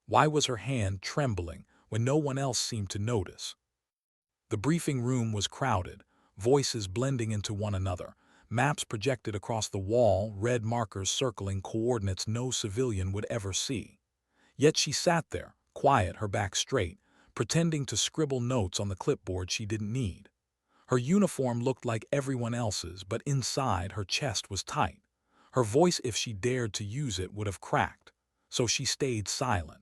Why was her hand trembling when no one else seemed to notice? The briefing room was crowded, voices blending into one another, maps projected across the wall, red markers circling coordinates no civilian would ever see. Yet she sat there, quiet, her back straight, pretending to scribble notes on the clipboard she didn't need. Her uniform looked like everyone else's, but inside her chest was tight. Her voice, if she dared to use it, would have cracked. So she stayed silent.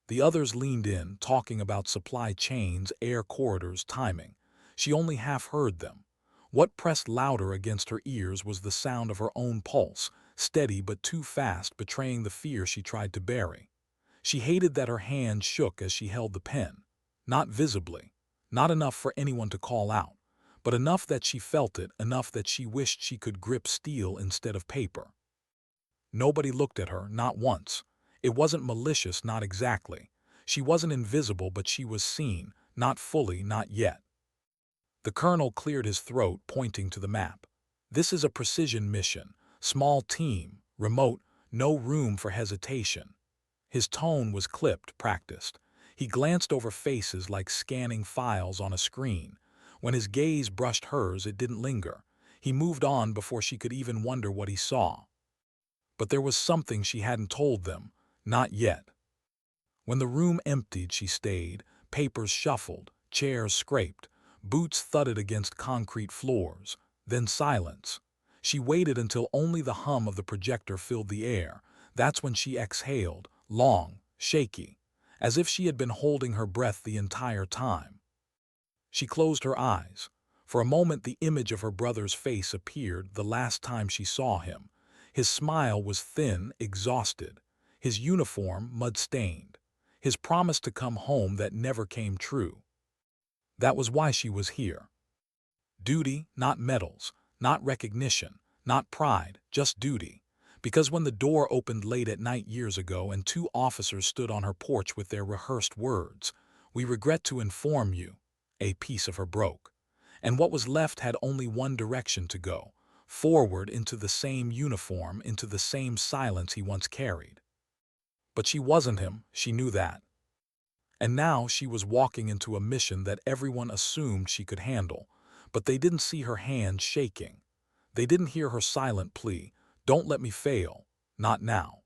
The others leaned in, talking about supply chains, air corridors, timing. She only half heard them. What pressed louder against her ears was the sound of her own pulse, steady but too fast, betraying the fear she tried to bury. She hated that her hand shook as she held the pen. Not visibly, not enough for anyone to call out, but enough that she felt it, enough that she wished she could grip steel instead of paper. Nobody looked at her, not once. It wasn't malicious, not exactly. She wasn't invisible, but she was seen, not fully, not yet. The colonel cleared his throat, pointing to the map. This is a precision mission, small team, remote, no room for hesitation. His tone was clipped, practiced. He glanced over faces like scanning files on a screen. When his gaze brushed hers, it didn't linger. He moved on before she could even wonder what he saw. But there was something she hadn't told them, not yet. When the room emptied, she stayed, papers shuffled, chairs scraped, boots thudded against concrete floors, then silence. She waited until only the hum of the projector filled the air. That's when she exhaled, long, shaky, as if she had been holding her breath the entire time. She closed her eyes. For a moment the image of her brother's face appeared, the last time she saw him. His smile was thin, exhausted. His uniform mud-stained. His promise to come home that never came true. That was why she was here. Duty, not medals, not recognition, not pride, just duty. Because when the door opened late at night years ago and two officers stood on her porch with their rehearsed words, "We regret to inform you," a piece of her broke. And what was left had only one direction to go, forward into the same uniform, into the same silence he once carried. But she wasn't him, she knew that. And now she was walking into a mission that everyone assumed she could handle, but they didn't see her hand shaking. They didn't hear her silent plea, "Don't let me fail, not now."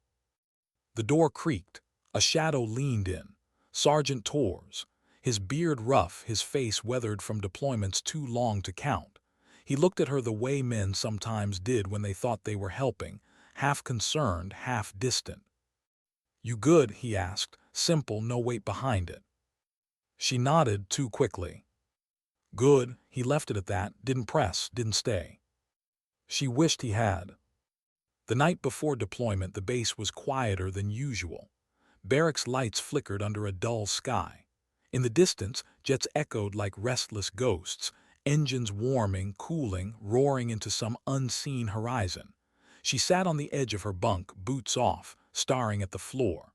The door creaked. A shadow leaned in. Sergeant Torres. His beard rough, his face weathered from deployments too long to count. He looked at her the way men sometimes did when they thought they were helping, half concerned, half distant. "You good?" he asked, simple, no weight behind it. She nodded too quickly. Good, he left it at that, didn't press, didn't stay. She wished he had. The night before deployment, the base was quieter than usual. Barracks lights flickered under a dull sky. In the distance, jets echoed like restless ghosts, engines warming, cooling, roaring into some unseen horizon. She sat on the edge of her bunk, boots off, staring at the floor.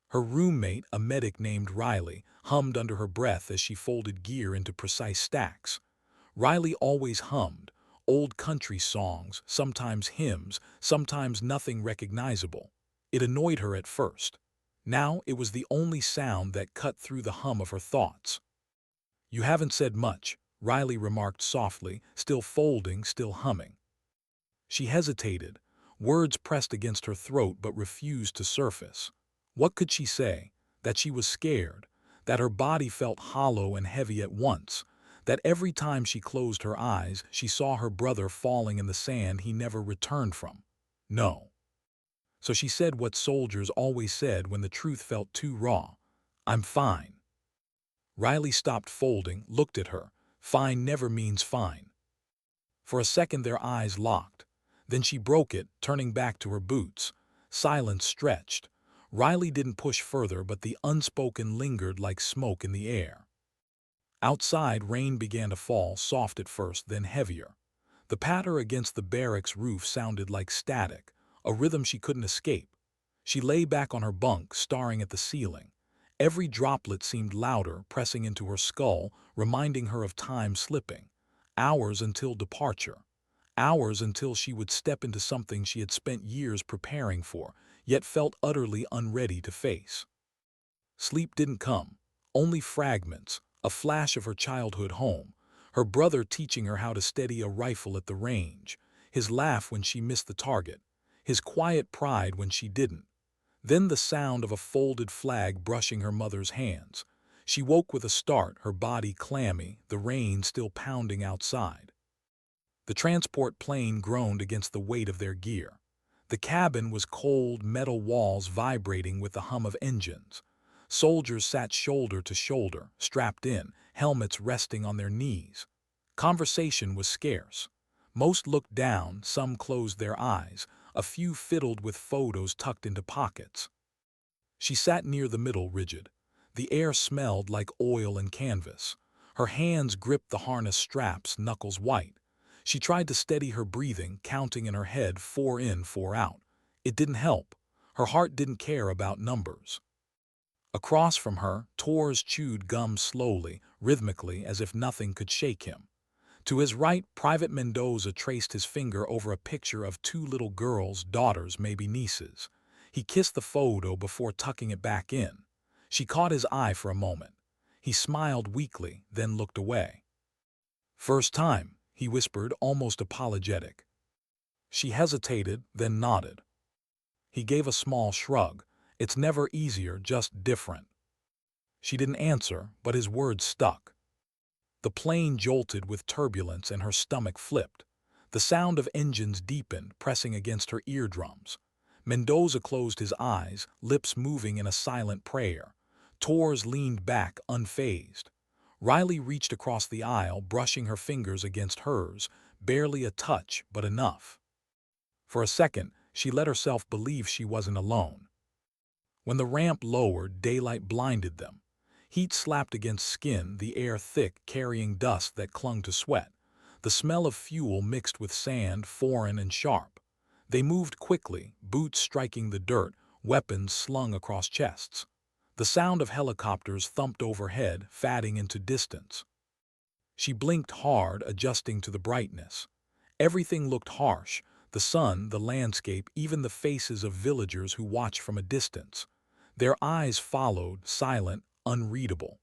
Her roommate, a medic named Riley, hummed under her breath as she folded gear into precise stacks. Riley always hummed, old country songs, sometimes hymns, sometimes nothing recognizable. It annoyed her at first. Now it was the only sound that cut through the hum of her thoughts. "You haven't said much," Riley remarked softly, still folding, still humming. She hesitated. Words pressed against her throat but refused to surface. What could she say? That she was scared, that her body felt hollow and heavy at once, that every time she closed her eyes she saw her brother falling in the sand he never returned from. No. So she said what soldiers always said when the truth felt too raw. "I'm fine." Riley stopped folding, looked at her. Fine never means fine. For a second their eyes locked. Then she broke it, turning back to her boots. Silence stretched. Riley didn't push further, but the unspoken lingered like smoke in the air. Outside, rain began to fall, soft at first, then heavier. The patter against the barracks roof sounded like static, a rhythm she couldn't escape. She lay back on her bunk, staring at the ceiling. Every droplet seemed louder, pressing into her skull, reminding her of time slipping. Hours until departure. Hours until she would step into something she had spent years preparing for, yet felt utterly unready to face. Sleep didn't come, only fragments, a flash of her childhood home, her brother teaching her how to steady a rifle at the range, his laugh when she missed the target, his quiet pride when she didn't. Then the sound of a folded flag brushing her mother's hands. She woke with a start, her body clammy, the rain still pounding outside. The transport plane groaned against the weight of their gear. The cabin was cold, metal walls vibrating with the hum of engines. Soldiers sat shoulder to shoulder, strapped in, helmets resting on their knees. Conversation was scarce. Most looked down, some closed their eyes, a few fiddled with photos tucked into pockets. She sat near the middle, rigid. The air smelled like oil and canvas. Her hands gripped the harness straps, knuckles white. She tried to steady her breathing, counting in her head 4 in, 4 out. It didn't help. Her heart didn't care about numbers. Across from her, Torres chewed gum slowly, rhythmically, as if nothing could shake him. To his right, Private Mendoza traced his finger over a picture of 2 little girls, daughters, maybe nieces. He kissed the photo before tucking it back in. She caught his eye for a moment. He smiled weakly, then looked away. "First time," he whispered, almost apologetic. She hesitated, then nodded. He gave a small shrug. "It's never easier, just different." She didn't answer, but his words stuck. The plane jolted with turbulence and her stomach flipped. The sound of engines deepened, pressing against her eardrums. Mendoza closed his eyes, lips moving in a silent prayer. Torres leaned back, unfazed. Riley reached across the aisle, brushing her fingers against hers, barely a touch, but enough. For a second, she let herself believe she wasn't alone. When the ramp lowered, daylight blinded them. Heat slapped against skin, the air thick, carrying dust that clung to sweat. The smell of fuel mixed with sand, foreign and sharp. They moved quickly, boots striking the dirt, weapons slung across chests. The sound of helicopters thumped overhead, fading into distance. She blinked hard, adjusting to the brightness. Everything looked harsh, the sun, the landscape, even the faces of villagers who watched from a distance. Their eyes followed, silent, unreadable.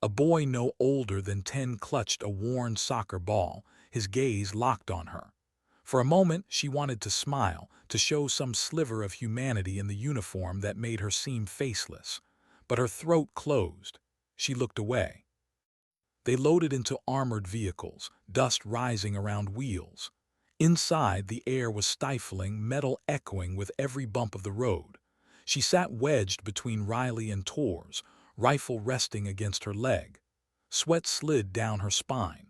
A boy no older than 10 clutched a worn soccer ball, his gaze locked on her. For a moment, she wanted to smile, to show some sliver of humanity in the uniform that made her seem faceless. But her throat closed. She looked away. They loaded into armored vehicles, dust rising around wheels. Inside, the air was stifling, metal echoing with every bump of the road. She sat wedged between Riley and Torres, rifle resting against her leg. Sweat slid down her spine.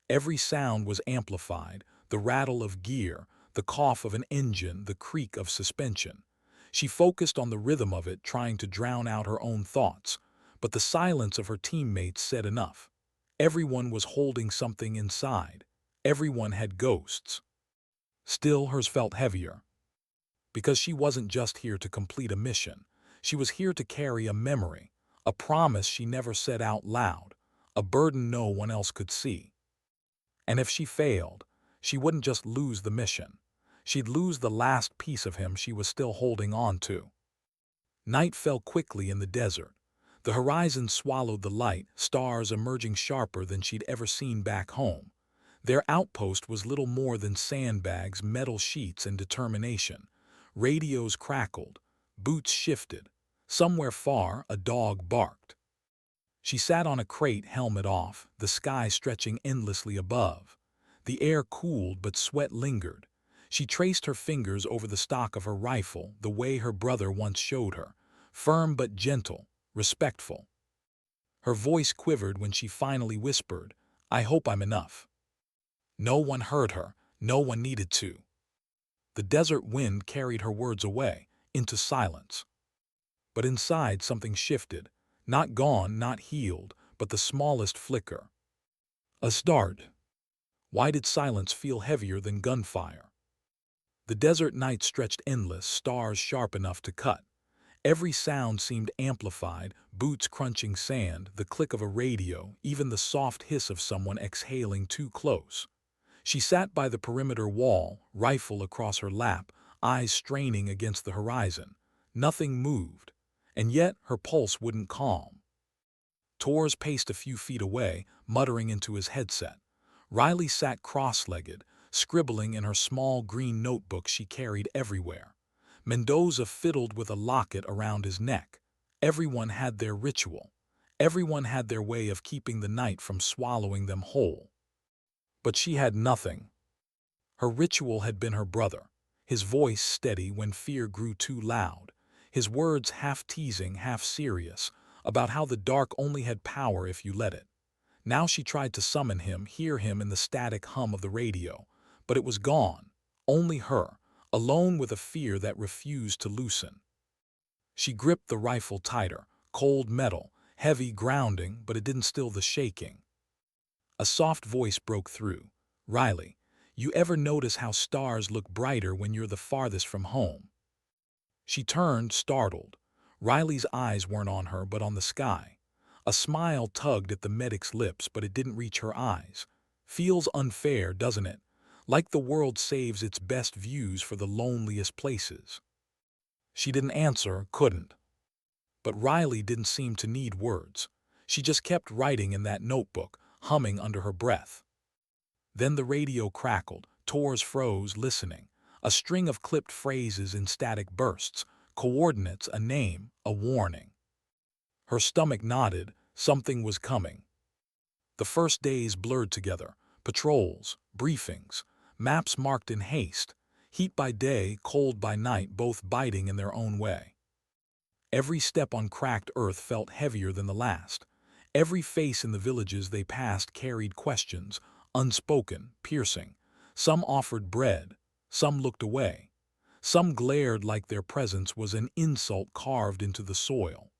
Every sound was amplified, the rattle of gear, the cough of an engine, the creak of suspension. She focused on the rhythm of it, trying to drown out her own thoughts, but the silence of her teammates said enough. Everyone was holding something inside. Everyone had ghosts. Still, hers felt heavier. Because she wasn't just here to complete a mission. She was here to carry a memory, a promise she never said out loud, a burden no one else could see. And if she failed, she wouldn't just lose the mission. She'd lose the last piece of him she was still holding on to. Night fell quickly in the desert. The horizon swallowed the light, stars emerging sharper than she'd ever seen back home. Their outpost was little more than sandbags, metal sheets, and determination. Radios crackled. Boots shifted. Somewhere far, a dog barked. She sat on a crate, helmet off, the sky stretching endlessly above. The air cooled, but sweat lingered. She traced her fingers over the stock of her rifle, the way her brother once showed her, firm but gentle, respectful. Her voice quivered when she finally whispered, "I hope I'm enough." No one heard her, no one needed to. The desert wind carried her words away, into silence. But inside something shifted, not gone, not healed, but the smallest flicker. A start. Why did silence feel heavier than gunfire? The desert night stretched endless, stars sharp enough to cut. Every sound seemed amplified, boots crunching sand, the click of a radio, even the soft hiss of someone exhaling too close. She sat by the perimeter wall, rifle across her lap, eyes straining against the horizon. Nothing moved, and yet her pulse wouldn't calm. Torres paced a few feet away, muttering into his headset. Riley sat cross-legged, scribbling in her small green notebook she carried everywhere. Mendoza fiddled with a locket around his neck. Everyone had their ritual. Everyone had their way of keeping the night from swallowing them whole. But she had nothing. Her ritual had been her brother, his voice steady when fear grew too loud, his words half teasing, half serious, about how the dark only had power if you let it. Now she tried to summon him, hear him in the static hum of the radio, but it was gone. Only her, alone with a fear that refused to loosen. She gripped the rifle tighter, cold metal, heavy grounding, but it didn't still the shaking. A soft voice broke through. "Riley, you ever notice how stars look brighter when you're the farthest from home?" She turned, startled. Riley's eyes weren't on her, but on the sky. A smile tugged at the medic's lips, but it didn't reach her eyes. "Feels unfair, doesn't it? Like the world saves its best views for the loneliest places." She didn't answer, couldn't. But Riley didn't seem to need words. She just kept writing in that notebook, humming under her breath. Then the radio crackled. Torres froze, listening. A string of clipped phrases in static bursts, coordinates, a name, a warning. Her stomach nodded. Something was coming. The first days blurred together. Patrols, briefings, maps marked in haste. Heat by day, cold by night, both biting in their own way. Every step on cracked earth felt heavier than the last. Every face in the villages they passed carried questions, unspoken, piercing. Some offered bread, some looked away. Some glared like their presence was an insult carved into the soil.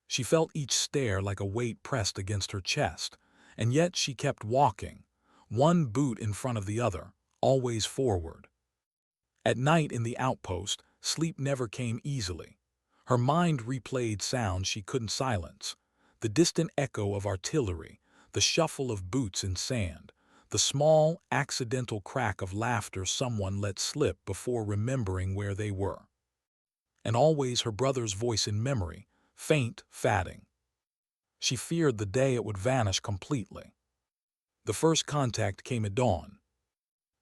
She felt each stare like a weight pressed against her chest, and yet she kept walking, one boot in front of the other, always forward. At night in the outpost, sleep never came easily. Her mind replayed sounds she couldn't silence. The distant echo of artillery, the shuffle of boots in sand, the small, accidental crack of laughter someone let slip before remembering where they were. And always her brother's voice in memory, faint, fading. She feared the day it would vanish completely. The first contact came at dawn.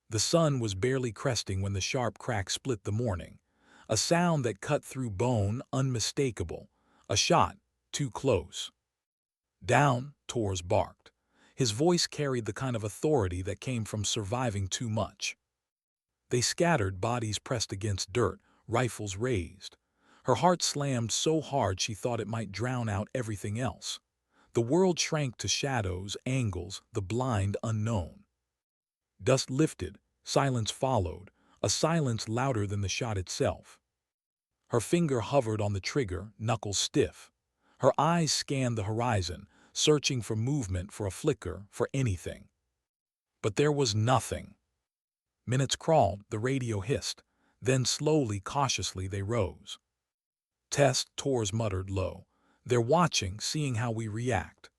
The sun was barely cresting when the sharp crack split the morning. A sound that cut through bone, unmistakable. A shot, too close. "Down," Torres barked. His voice carried the kind of authority that came from surviving too much. They scattered, bodies pressed against dirt, rifles raised. Her heart slammed so hard she thought it might drown out everything else. The world shrank to shadows, angles, the blind unknown. Dust lifted, silence followed, a silence louder than the shot itself. Her finger hovered on the trigger, knuckles stiff. Her eyes scanned the horizon, searching for movement, for a flicker, for anything. But there was nothing. Minutes crawled, the radio hissed. Then slowly, cautiously, they rose. "Test," Torres muttered low. "They're watching, seeing how we react."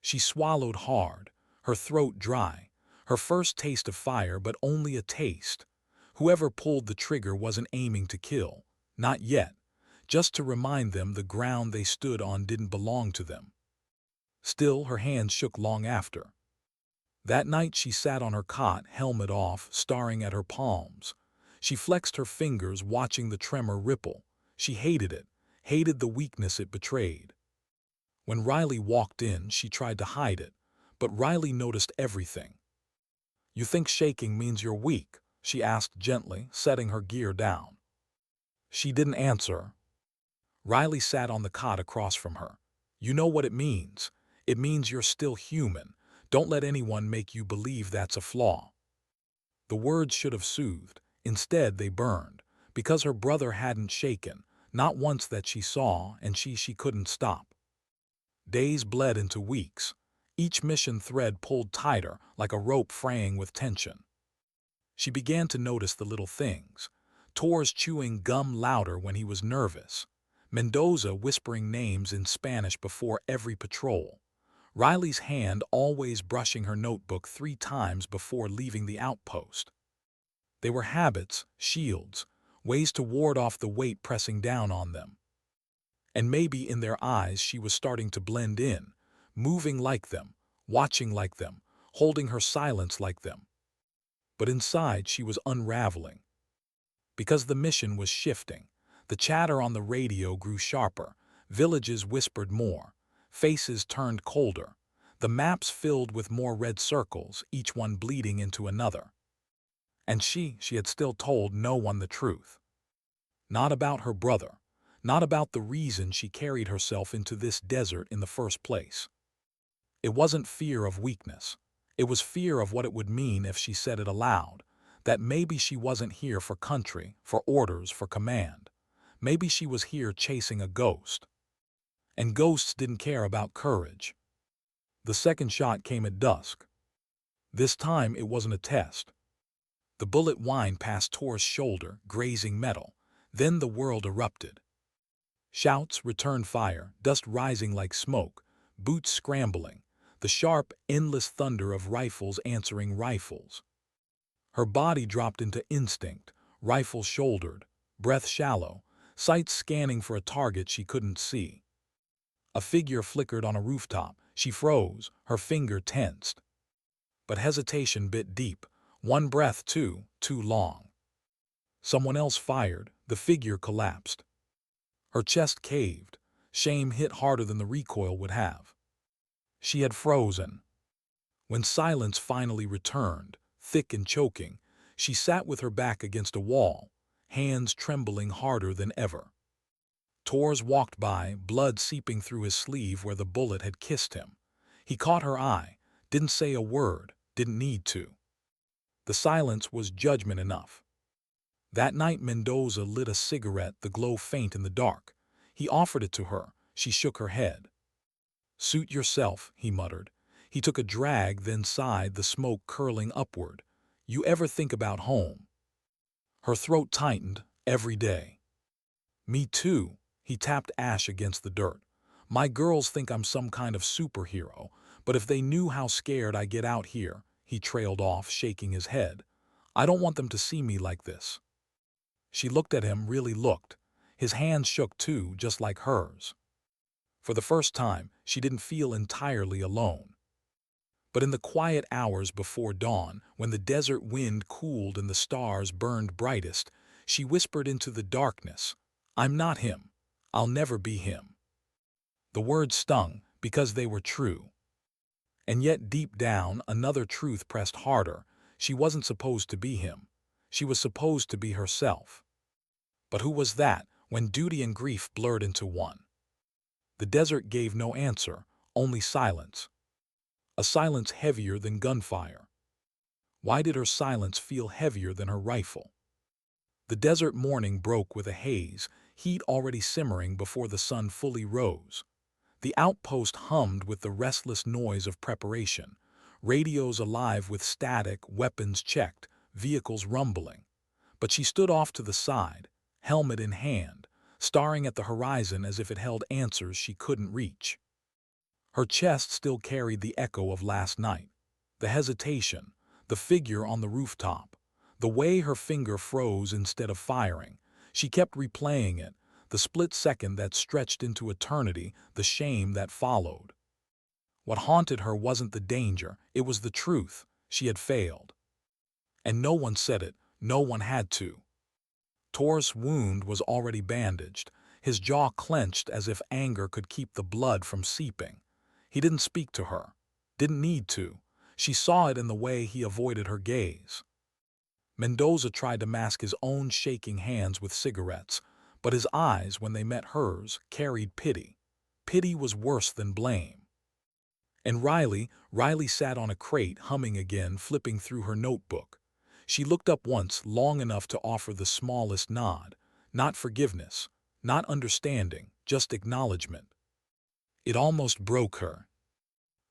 She swallowed hard, her throat dry. Her first taste of fire, but only a taste. Whoever pulled the trigger wasn't aiming to kill. Not yet. Just to remind them the ground they stood on didn't belong to them. Still, her hands shook long after. That night she sat on her cot, helmet off, staring at her palms. She flexed her fingers, watching the tremor ripple. She hated it, hated the weakness it betrayed. When Riley walked in, she tried to hide it, but Riley noticed everything. "You think shaking means you're weak?" she asked gently, setting her gear down. She didn't answer. Riley sat on the cot across from her. "You know what it means. It means you're still human. Don't let anyone make you believe that's a flaw." The words should have soothed. Instead, they burned, because her brother hadn't shaken, not once that she saw, and she couldn't stop. Days bled into weeks. Each mission thread pulled tighter, like a rope fraying with tension. She began to notice the little things. Torres chewing gum louder when he was nervous. Mendoza whispering names in Spanish before every patrol. Riley's hand always brushing her notebook 3 times before leaving the outpost. They were habits, shields, ways to ward off the weight pressing down on them. And maybe in their eyes she was starting to blend in, moving like them, watching like them, holding her silence like them. But inside she was unraveling. Because the mission was shifting. The chatter on the radio grew sharper, villages whispered more, faces turned colder, the maps filled with more red circles, each one bleeding into another. And she had still told no one the truth. Not about her brother, not about the reason she carried herself into this desert in the first place. It wasn't fear of weakness. It was fear of what it would mean if she said it aloud, that maybe she wasn't here for country, for orders, for command. Maybe she was here chasing a ghost. And ghosts didn't care about courage. The second shot came at dusk. This time it wasn't a test. The bullet whined past Tor's shoulder, grazing metal. Then the world erupted. Shouts, return fire, dust rising like smoke, boots scrambling, the sharp, endless thunder of rifles answering rifles. Her body dropped into instinct, rifle shouldered, breath shallow, sights scanning for a target she couldn't see. A figure flickered on a rooftop. She froze, her finger tensed. But hesitation bit deep. One breath too long. Someone else fired. The figure collapsed. Her chest caved. Shame hit harder than the recoil would have. She had frozen. When silence finally returned, thick and choking, she sat with her back against a wall, hands trembling harder than ever. Tors walked by, blood seeping through his sleeve where the bullet had kissed him. He caught her eye, didn't say a word, didn't need to. The silence was judgment enough. That night Mendoza lit a cigarette, the glow faint in the dark. He offered it to her. She shook her head. "Suit yourself," he muttered. He took a drag, then sighed, the smoke curling upward. "You ever think about home?" Her throat tightened. "Every day." "Me too." He tapped ash against the dirt. "My girls think I'm some kind of superhero, but if they knew how scared I get out here," he trailed off, shaking his head. "I don't want them to see me like this." She looked at him, really looked. His hands shook too, just like hers. For the first time, she didn't feel entirely alone. But in the quiet hours before dawn, when the desert wind cooled and the stars burned brightest, she whispered into the darkness, "I'm not him. I'll never be him." The words stung because they were true. And yet deep down, another truth pressed harder. She wasn't supposed to be him. She was supposed to be herself. But who was that when duty and grief blurred into one? The desert gave no answer, only silence. A silence heavier than gunfire. Why did her silence feel heavier than her rifle? The desert morning broke with a haze, heat already simmering before the sun fully rose. The outpost hummed with the restless noise of preparation, radios alive with static, weapons checked, vehicles rumbling. But she stood off to the side, helmet in hand, staring at the horizon as if it held answers she couldn't reach. Her chest still carried the echo of last night, the hesitation, the figure on the rooftop, the way her finger froze instead of firing. She kept replaying it, the split second that stretched into eternity, the shame that followed. What haunted her wasn't the danger, it was the truth. She had failed. And no one said it, no one had to. Tor's wound was already bandaged, his jaw clenched as if anger could keep the blood from seeping. He didn't speak to her, didn't need to. She saw it in the way he avoided her gaze. Mendoza tried to mask his own shaking hands with cigarettes, but his eyes, when they met hers, carried pity. Pity was worse than blame. And Riley sat on a crate, humming again, flipping through her notebook. She looked up once, long enough to offer the smallest nod. Not forgiveness, not understanding, just acknowledgement. It almost broke her.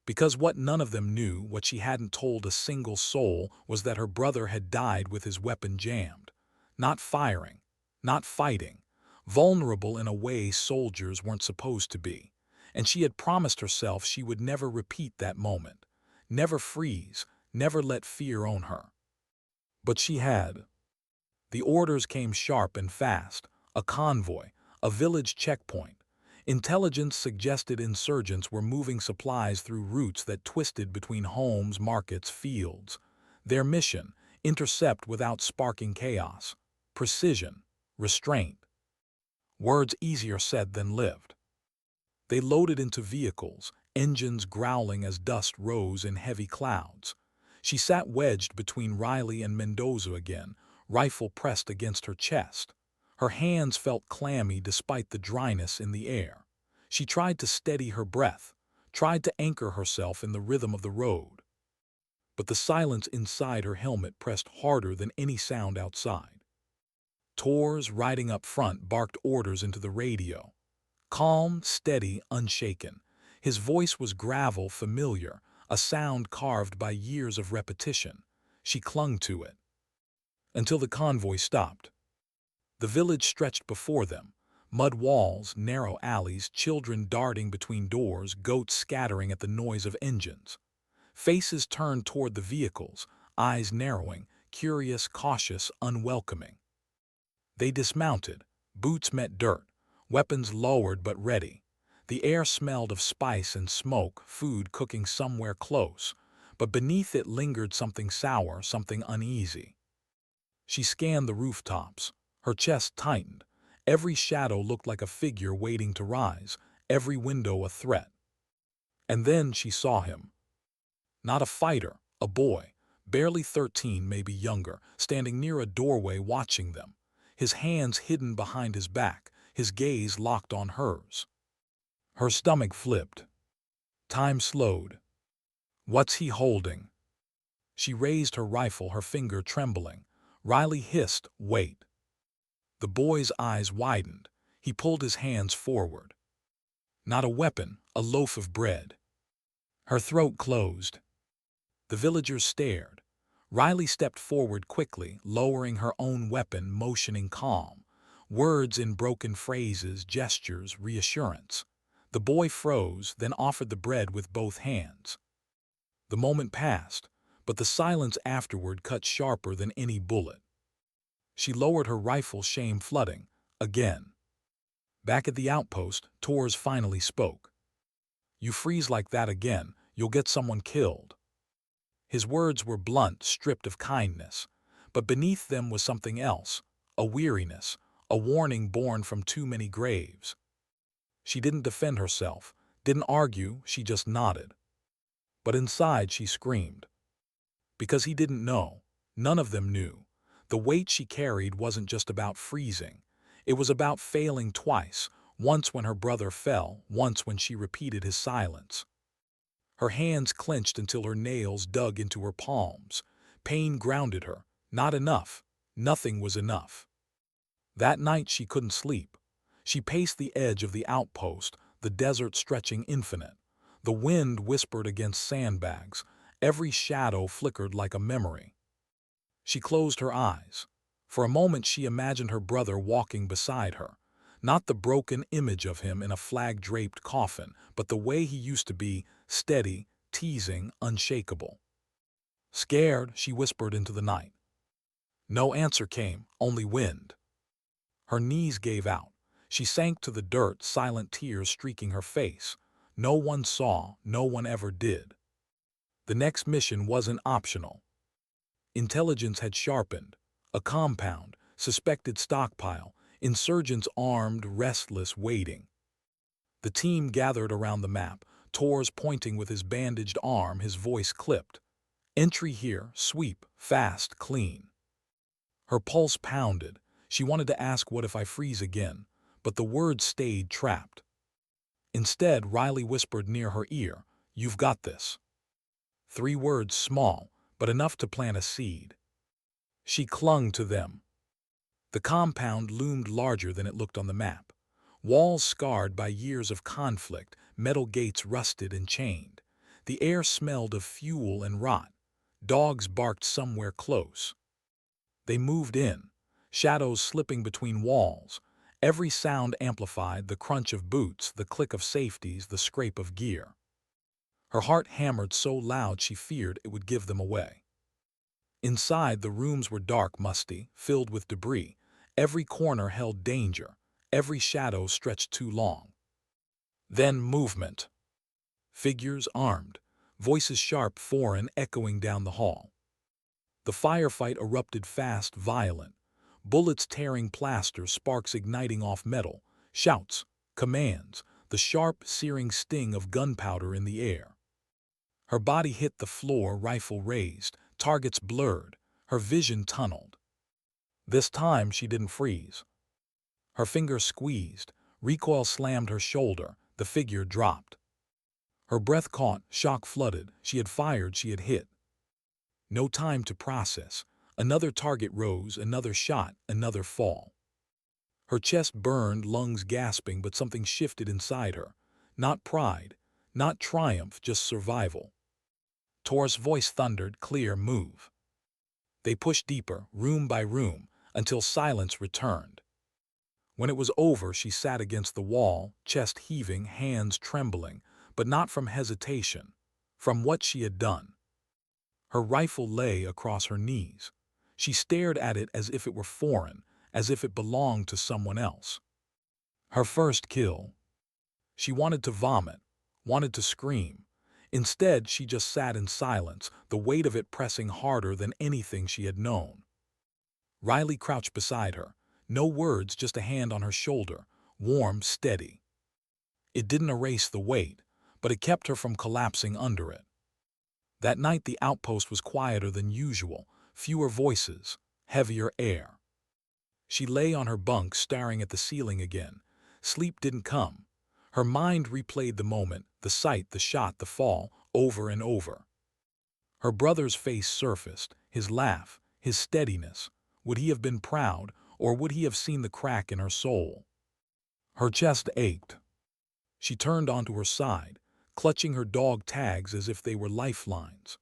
Because what none of them knew, what she hadn't told a single soul, was that her brother had died with his weapon jammed. Not firing, not fighting, vulnerable in a way soldiers weren't supposed to be. And she had promised herself she would never repeat that moment. Never freeze, never let fear own her. But she had. The orders came sharp and fast: a convoy, a village checkpoint. Intelligence suggested insurgents were moving supplies through routes that twisted between homes, markets, fields. Their mission: intercept without sparking chaos. Precision, restraint. Words easier said than lived. They loaded into vehicles, engines growling as dust rose in heavy clouds. She sat wedged between Riley and Mendoza again, rifle pressed against her chest. Her hands felt clammy despite the dryness in the air. She tried to steady her breath, tried to anchor herself in the rhythm of the road. But the silence inside her helmet pressed harder than any sound outside. Torres, riding up front, barked orders into the radio. Calm, steady, unshaken. His voice was gravel, familiar, a sound carved by years of repetition. She clung to it. Until the convoy stopped. The village stretched before them. Mud walls, narrow alleys, children darting between doors, goats scattering at the noise of engines. Faces turned toward the vehicles, eyes narrowing, curious, cautious, unwelcoming. They dismounted. Boots met dirt, weapons lowered but ready. The air smelled of spice and smoke, food cooking somewhere close, but beneath it lingered something sour, something uneasy. She scanned the rooftops. Her chest tightened. Every shadow looked like a figure waiting to rise, every window a threat. And then she saw him. Not a fighter, a boy, barely 13, maybe younger, standing near a doorway watching them, his hands hidden behind his back, his gaze locked on hers. Her stomach flipped. Time slowed. What's he holding? She raised her rifle, her finger trembling. Riley hissed, "Wait." The boy's eyes widened. He pulled his hands forward. Not a weapon, a loaf of bread. Her throat closed. The villagers stared. Riley stepped forward quickly, lowering her own weapon, motioning calm. Words in broken phrases, gestures, reassurance. The boy froze, then offered the bread with both hands. The moment passed, but the silence afterward cut sharper than any bullet. She lowered her rifle, shame flooding. Again. Back at the outpost, Torres finally spoke. "You freeze like that again, you'll get someone killed." His words were blunt, stripped of kindness, but beneath them was something else, a weariness, a warning born from too many graves. She didn't defend herself, didn't argue, she just nodded. But inside she screamed. Because he didn't know. None of them knew. The weight she carried wasn't just about freezing. It was about failing twice, once when her brother fell, once when she repeated his silence. Her hands clenched until her nails dug into her palms. Pain grounded her. Not enough. Nothing was enough. That night she couldn't sleep. She paced the edge of the outpost, the desert stretching infinite. The wind whispered against sandbags. Every shadow flickered like a memory. She closed her eyes. For a moment she imagined her brother walking beside her. Not the broken image of him in a flag-draped coffin, but the way he used to be, steady, teasing, unshakable. Scared, she whispered into the night. No answer came, only wind. Her knees gave out. She sank to the dirt, silent tears streaking her face. No one saw, no one ever did. The next mission wasn't optional. Intelligence had sharpened. A compound, suspected stockpile, insurgents armed, restless, waiting. The team gathered around the map, Torres pointing with his bandaged arm, his voice clipped. Entry here, sweep, fast, clean. Her pulse pounded. She wanted to ask, "What if I freeze again?" But the words stayed trapped. Instead, Riley whispered near her ear, "You've got this." 3 words, small, but enough to plant a seed. She clung to them. The compound loomed larger than it looked on the map. Walls scarred by years of conflict, metal gates rusted and chained. The air smelled of fuel and rot. Dogs barked somewhere close. They moved in, shadows slipping between walls. Every sound amplified: the crunch of boots, the click of safeties, the scrape of gear. Her heart hammered so loud she feared it would give them away. Inside, the rooms were dark, musty, filled with debris. Every corner held danger. Every shadow stretched too long. Then movement. Figures armed. Voices sharp, foreign, echoing down the hall. The firefight erupted fast, violent. Bullets tearing plaster, sparks igniting off metal. Shouts, commands, the sharp, searing sting of gunpowder in the air. Her body hit the floor, rifle raised, targets blurred, her vision tunneled. This time she didn't freeze. Her fingers squeezed, recoil slammed her shoulder, the figure dropped. Her breath caught, shock flooded, she had fired, she had hit. No time to process. Another target rose, another shot, another fall. Her chest burned, lungs gasping, but something shifted inside her. Not pride, not triumph, just survival. Tor's voice thundered, clear, move. They pushed deeper, room by room, until silence returned. When it was over, she sat against the wall, chest heaving, hands trembling, but not from hesitation, from what she had done. Her rifle lay across her knees. She stared at it as if it were foreign, as if it belonged to someone else. Her first kill. She wanted to vomit, wanted to scream. Instead, she just sat in silence, the weight of it pressing harder than anything she had known. Riley crouched beside her. No words, just a hand on her shoulder, warm, steady. It didn't erase the weight, but it kept her from collapsing under it. That night the outpost was quieter than usual, fewer voices, heavier air. She lay on her bunk, staring at the ceiling again. Sleep didn't come. Her mind replayed the moment, the sight, the shot, the fall, over and over. Her brother's face surfaced, his laugh, his steadiness. Would he have been proud, or would he have seen the crack in her soul? Her chest ached. She turned onto her side, clutching her dog tags as if they were lifelines.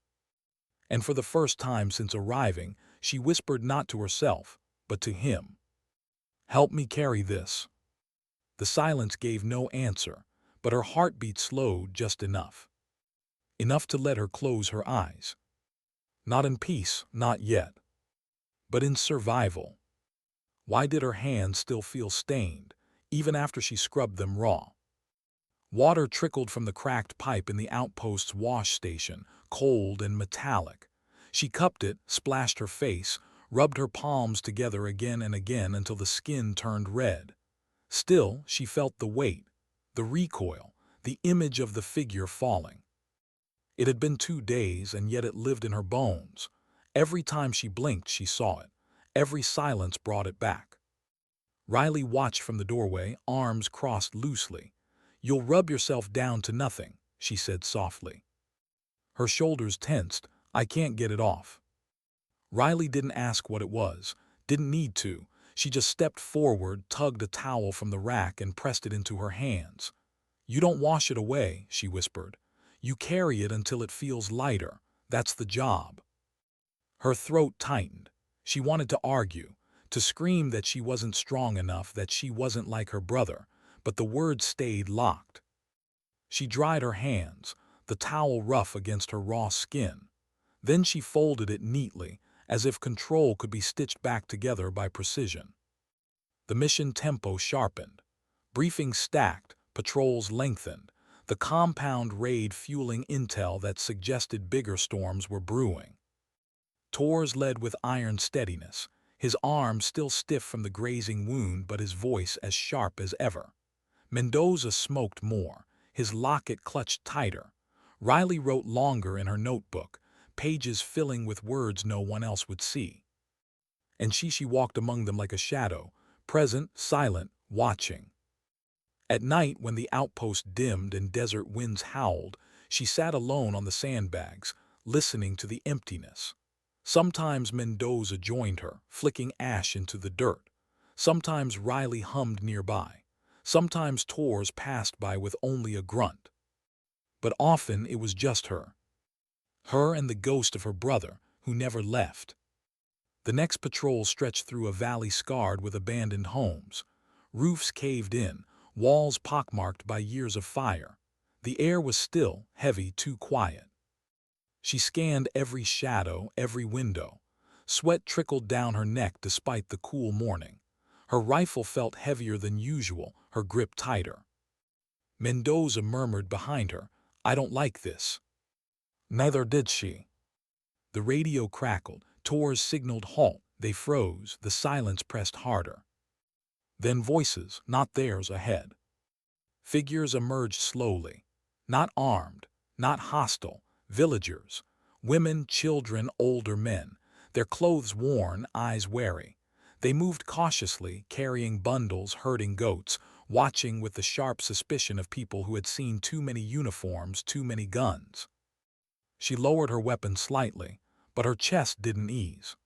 And for the first time since arriving, she whispered not to herself, but to him. "Help me carry this." The silence gave no answer, but her heartbeat slowed just enough. Enough to let her close her eyes. Not in peace, not yet. But in survival. Why did her hands still feel stained, even after she scrubbed them raw? Water trickled from the cracked pipe in the outpost's wash station, cold and metallic. She cupped it, splashed her face, rubbed her palms together again and again until the skin turned red. Still, she felt the weight, the recoil, the image of the figure falling. It had been 2 days, and yet it lived in her bones. Every time she blinked, she saw it. Every silence brought it back. Riley watched from the doorway, arms crossed loosely. "You'll rub yourself down to nothing," she said softly. Her shoulders tensed. "I can't get it off." Riley didn't ask what it was, didn't need to. She just stepped forward, tugged a towel from the rack, and pressed it into her hands. "You don't wash it away," she whispered. "You carry it until it feels lighter. That's the job." Her throat tightened. She wanted to argue, to scream that she wasn't strong enough, that she wasn't like her brother, but the words stayed locked. She dried her hands, the towel rough against her raw skin. Then she folded it neatly, as if control could be stitched back together by precision. The mission tempo sharpened. Briefings stacked, patrols lengthened, the compound raid fueling intel that suggested bigger storms were brewing. Tor's led with iron steadiness, his arm still stiff from the grazing wound but his voice as sharp as ever. Mendoza smoked more, his locket clutched tighter. Riley wrote longer in her notebook, pages filling with words no one else would see. And she walked among them like a shadow, present, silent, watching. At night, when the outpost dimmed and desert winds howled, she sat alone on the sandbags, listening to the emptiness. Sometimes Mendoza joined her, flicking ash into the dirt. Sometimes Riley hummed nearby. Sometimes Tors passed by with only a grunt. But often it was just her. Her and the ghost of her brother, who never left. The next patrol stretched through a valley scarred with abandoned homes. Roofs caved in, walls pockmarked by years of fire. The air was still, heavy, too quiet. She scanned every shadow, every window. Sweat trickled down her neck despite the cool morning. Her rifle felt heavier than usual, her grip tighter. Mendoza murmured behind her, "I don't like this." Neither did she. The radio crackled. Torres signaled halt. They froze. The silence pressed harder. Then voices, not theirs, ahead. Figures emerged slowly. Not armed, not hostile. Villagers. Women, children, older men. Their clothes worn, eyes wary. They moved cautiously, carrying bundles, herding goats, watching with the sharp suspicion of people who had seen too many uniforms, too many guns. She lowered her weapon slightly, but her chest didn't ease.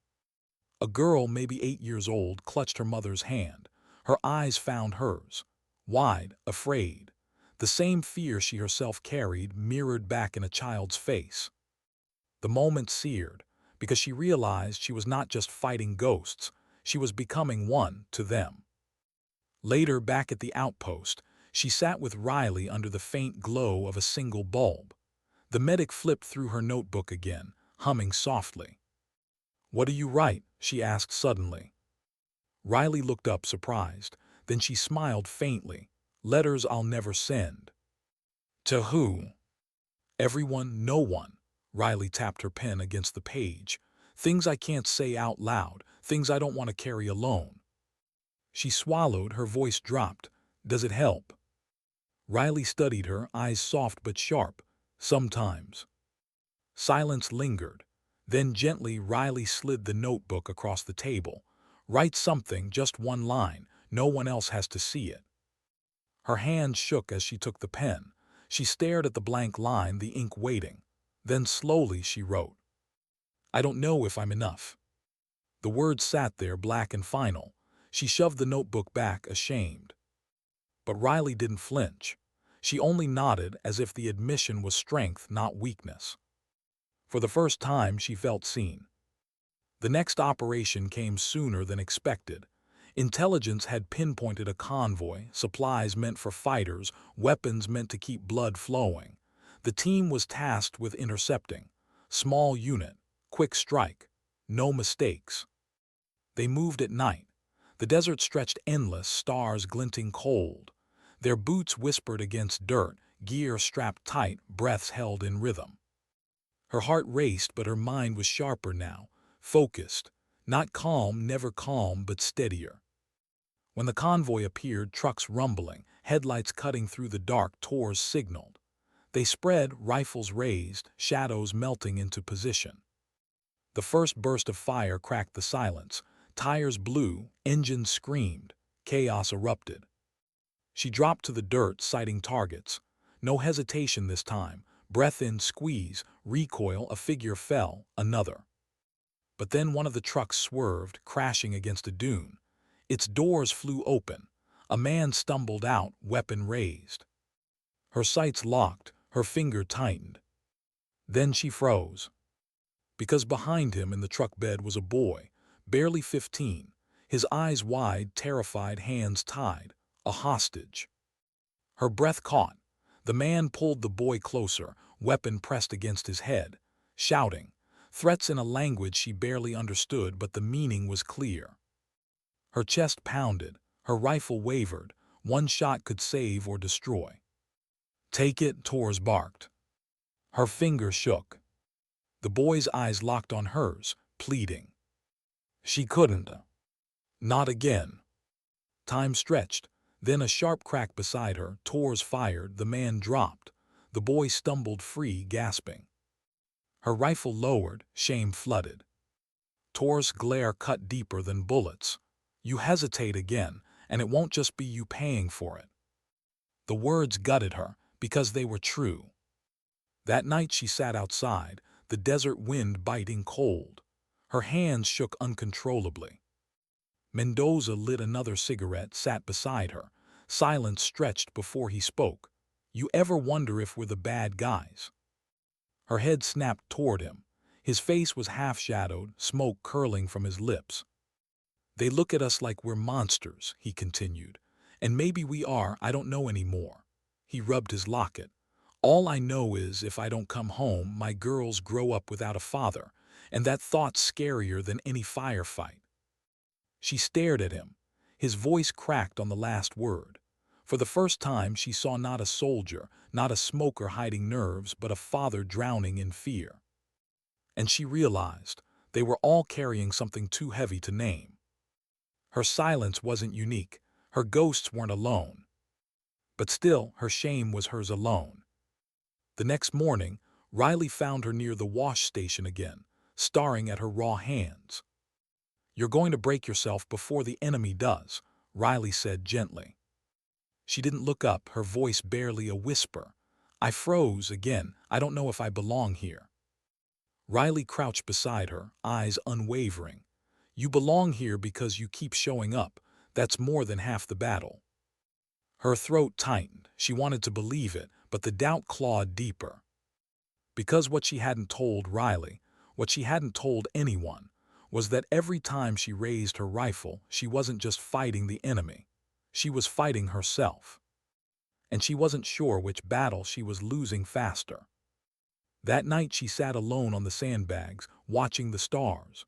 A girl, maybe 8 years old, clutched her mother's hand. Her eyes found hers. Wide, afraid. The same fear she herself carried mirrored back in a child's face. The moment seared, because she realized she was not just fighting ghosts, she was becoming one to them. Later, back at the outpost, she sat with Riley under the faint glow of a single bulb. The medic flipped through her notebook again, humming softly. "What do you write?" she asked suddenly. Riley looked up, surprised. Then she smiled faintly. "Letters I'll never send." "To who?" "Everyone, no one." Riley tapped her pen against the page. "Things I can't say out loud, things I don't want to carry alone." She swallowed, her voice dropped. "Does it help?" Riley studied her, eyes soft but sharp. "Sometimes." Silence lingered. Then gently Riley slid the notebook across the table. "Write something, just one line. No one else has to see it." Her hand shook as she took the pen. She stared at the blank line, the ink waiting. Then slowly she wrote, "I don't know if I'm enough." The words sat there, black and final. She shoved the notebook back, ashamed. But Riley didn't flinch. She only nodded, as if the admission was strength, not weakness. For the first time, she felt seen. The next operation came sooner than expected. Intelligence had pinpointed a convoy, supplies meant for fighters, weapons meant to keep blood flowing. The team was tasked with intercepting. Small unit, quick strike, no mistakes. They moved at night. The desert stretched endless, stars glinting cold. Their boots whispered against dirt, gear strapped tight, breaths held in rhythm. Her heart raced, but her mind was sharper now, focused. Not calm, never calm, but steadier. When the convoy appeared, trucks rumbling, headlights cutting through the dark, Torres signaled. They spread, rifles raised, shadows melting into position. The first burst of fire cracked the silence. Tires blew, engines screamed, chaos erupted. She dropped to the dirt, sighting targets. No hesitation this time. Breath in, squeeze, recoil, a figure fell, another. But then one of the trucks swerved, crashing against a dune. Its doors flew open. A man stumbled out, weapon raised. Her sights locked, her finger tightened. Then she froze. Because behind him in the truck bed was a boy, barely 15, his eyes wide, terrified, hands tied, a hostage. Her breath caught. The man pulled the boy closer, weapon pressed against his head, shouting, threats in a language she barely understood, but the meaning was clear. Her chest pounded, her rifle wavered. One shot could save or destroy. "Take it," Torres barked. Her finger shook. The boy's eyes locked on hers, pleading. She couldn't. Not again. Time stretched. Then a sharp crack beside her. Torres fired. The man dropped. The boy stumbled free, gasping. Her rifle lowered, shame flooded. Torres' glare cut deeper than bullets. "You hesitate again, and it won't just be you paying for it." The words gutted her, because they were true. That night she sat outside, the desert wind biting cold. Her hands shook uncontrollably. Mendoza lit another cigarette, sat beside her. Silence stretched before he spoke. "You ever wonder if we're the bad guys?" Her head snapped toward him. His face was half-shadowed, smoke curling from his lips. "They look at us like we're monsters," he continued. "And maybe we are, I don't know anymore." He rubbed his locket. "All I know is if I don't come home, my girls grow up without a father, and that thought's scarier than any firefight. She stared at him. His voice cracked on the last word. For the first time, she saw not a soldier, not a smoker hiding nerves, but a father drowning in fear. And she realized they were all carrying something too heavy to name. Her silence wasn't unique. Her ghosts weren't alone. But still, her shame was hers alone. The next morning, Riley found her near the wash station again, staring at her raw hands. "You're going to break yourself before the enemy does," Riley said gently. She didn't look up, her voice barely a whisper. "I froze again. I don't know if I belong here." Riley crouched beside her, eyes unwavering. "You belong here because you keep showing up. That's more than half the battle." Her throat tightened. She wanted to believe it, but the doubt clawed deeper. Because what she hadn't told Riley, what she hadn't told anyone, was that every time she raised her rifle, she wasn't just fighting the enemy. She was fighting herself. And she wasn't sure which battle she was losing faster. That night she sat alone on the sandbags, watching the stars.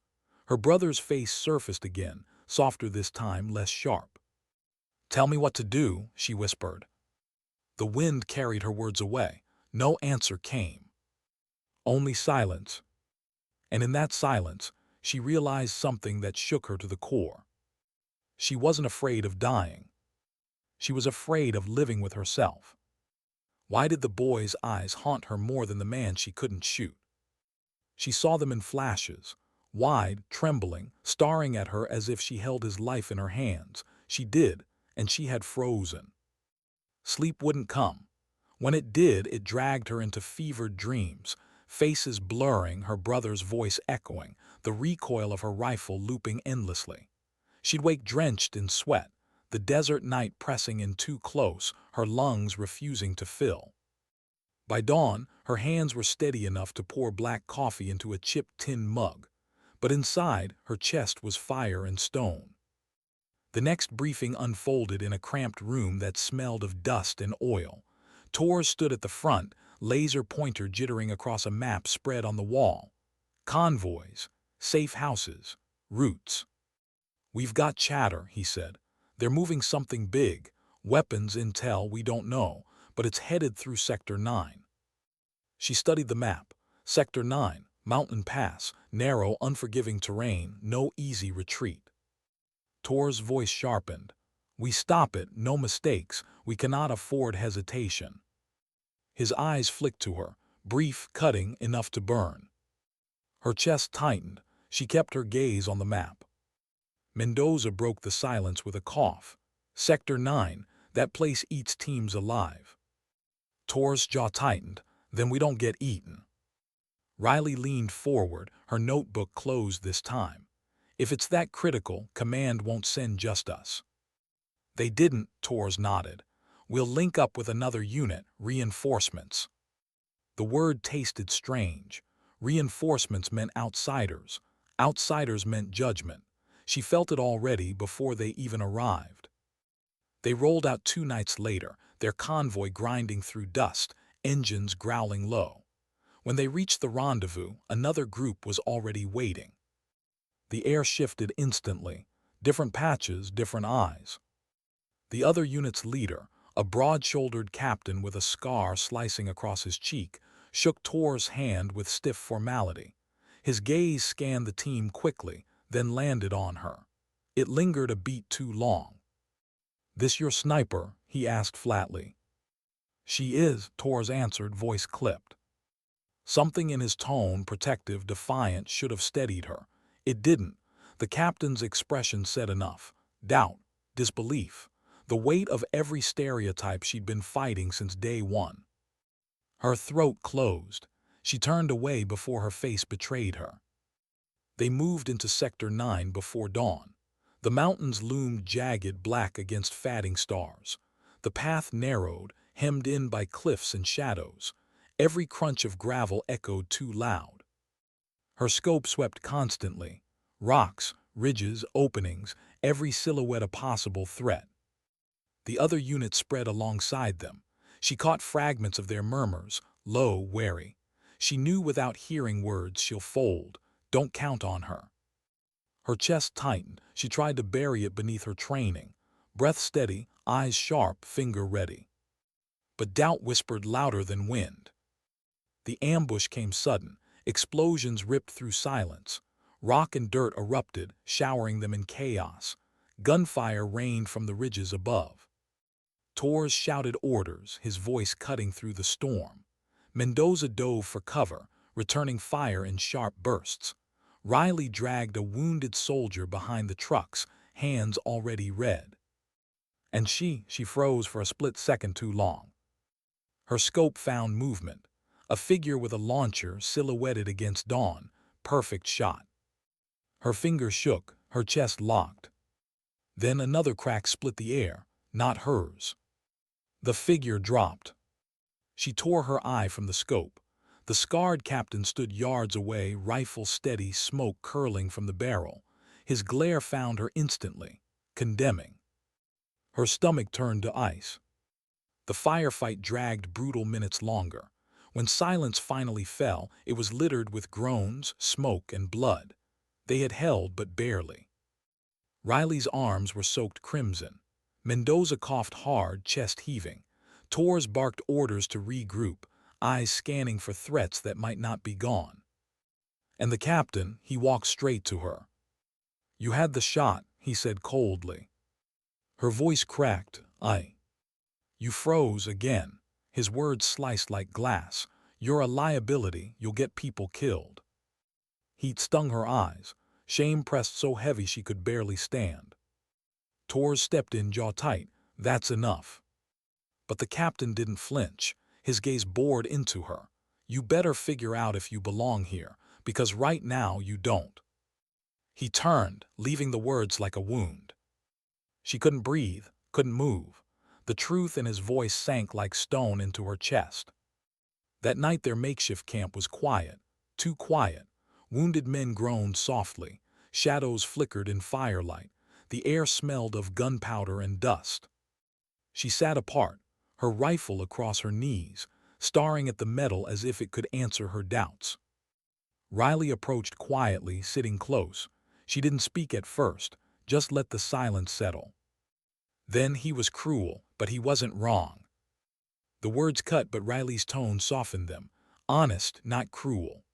Her brother's face surfaced again, softer this time, less sharp. "Tell me what to do," she whispered. The wind carried her words away. No answer came. Only silence. And in that silence, she realized something that shook her to the core. She wasn't afraid of dying. She was afraid of living with herself. Why did the boy's eyes haunt her more than the man she couldn't shoot? She saw them in flashes, wide, trembling, staring at her as if she held his life in her hands. She did, and she had frozen. Sleep wouldn't come. When it did, it dragged her into fevered dreams, faces blurring, her brother's voice echoing, the recoil of her rifle looping endlessly. She'd wake drenched in sweat, the desert night pressing in too close, her lungs refusing to fill. By dawn, her hands were steady enough to pour black coffee into a chipped tin mug, but inside, her chest was fire and stone. The next briefing unfolded in a cramped room that smelled of dust and oil. Tors stood at the front, laser pointer jittering across a map spread on the wall. "Convoys, safe houses, routes." "We've got chatter," he said. "They're moving something big. Weapons, intel, we don't know, but it's headed through Sector 9. She studied the map. Sector 9, mountain pass, narrow, unforgiving terrain, no easy retreat. Tor's voice sharpened. "We stop it, no mistakes. We cannot afford hesitation." His eyes flicked to her, brief, cutting, enough to burn. Her chest tightened. She kept her gaze on the map. Mendoza broke the silence with a cough. "Sector 9, that place eats teams alive." Tor's jaw tightened. "Then we don't get eaten." Riley leaned forward, her notebook closed this time. "If it's that critical, Command won't send just us." "They didn't," Tors nodded. "We'll link up with another unit, reinforcements." The word tasted strange. Reinforcements meant outsiders. Outsiders meant judgment. She felt it already before they even arrived. They rolled out 2 nights later, their convoy grinding through dust, engines growling low. When they reached the rendezvous, another group was already waiting. The air shifted instantly. Different patches, different eyes. The other unit's leader, a broad-shouldered captain with a scar slicing across his cheek, shook Tor's hand with stiff formality. His gaze scanned the team quickly, then landed on her. It lingered a beat too long. "This your sniper?" he asked flatly. "She is," Tor's answered, voice clipped. Something in his tone, protective, defiant, should have steadied her. It didn't. The captain's expression said enough. Doubt, disbelief, the weight of every stereotype she'd been fighting since day one. Her throat closed. She turned away before her face betrayed her. They moved into Sector 9 before dawn. The mountains loomed jagged black against fading stars. The path narrowed, hemmed in by cliffs and shadows. Every crunch of gravel echoed too loud. Her scope swept constantly. Rocks, ridges, openings, every silhouette a possible threat. The other units spread alongside them. She caught fragments of their murmurs, low, wary. She knew without hearing words she'll fold. Don't count on her. Her chest tightened. She tried to bury it beneath her training. Breath steady, eyes sharp, finger ready. But doubt whispered louder than wind. The ambush came sudden. Explosions ripped through silence. Rock and dirt erupted, showering them in chaos. Gunfire rained from the ridges above. Torres shouted orders, his voice cutting through the storm. Mendoza dove for cover, returning fire in sharp bursts. Riley dragged a wounded soldier behind the trucks, hands already red. And she froze for a split second too long. Her scope found movement. A figure with a launcher silhouetted against dawn. Perfect shot. Her fingers shook, her chest locked. Then another crack split the air, not hers. The figure dropped. She tore her eye from the scope. The scarred captain stood yards away, rifle steady, smoke curling from the barrel. His glare found her instantly, condemning. Her stomach turned to ice. The firefight dragged brutal minutes longer. When silence finally fell, it was littered with groans, smoke, and blood. They had held but barely. Riley's arms were soaked crimson. Mendoza coughed hard, chest heaving. Torres barked orders to regroup, eyes scanning for threats that might not be gone. And the captain, he walked straight to her. "You had the shot," he said coldly. Her voice cracked. You froze again. His words sliced like glass. "You're a liability, you'll get people killed." Heat stung her eyes. Shame pressed so heavy she could barely stand. Torres stepped in, jaw tight. "That's enough." But the captain didn't flinch. His gaze bored into her. "You better figure out if you belong here, because right now you don't." He turned, leaving the words like a wound. She couldn't breathe, couldn't move. The truth in his voice sank like stone into her chest. That night their makeshift camp was quiet, too quiet. Wounded men groaned softly. Shadows flickered in firelight. The air smelled of gunpowder and dust. She sat apart, her rifle across her knees, staring at the metal as if it could answer her doubts. Riley approached quietly, sitting close. She didn't speak at first, just let the silence settle. Then he was cruel, but he wasn't wrong. The words cut, but Riley's tone softened them. Honest, not cruel.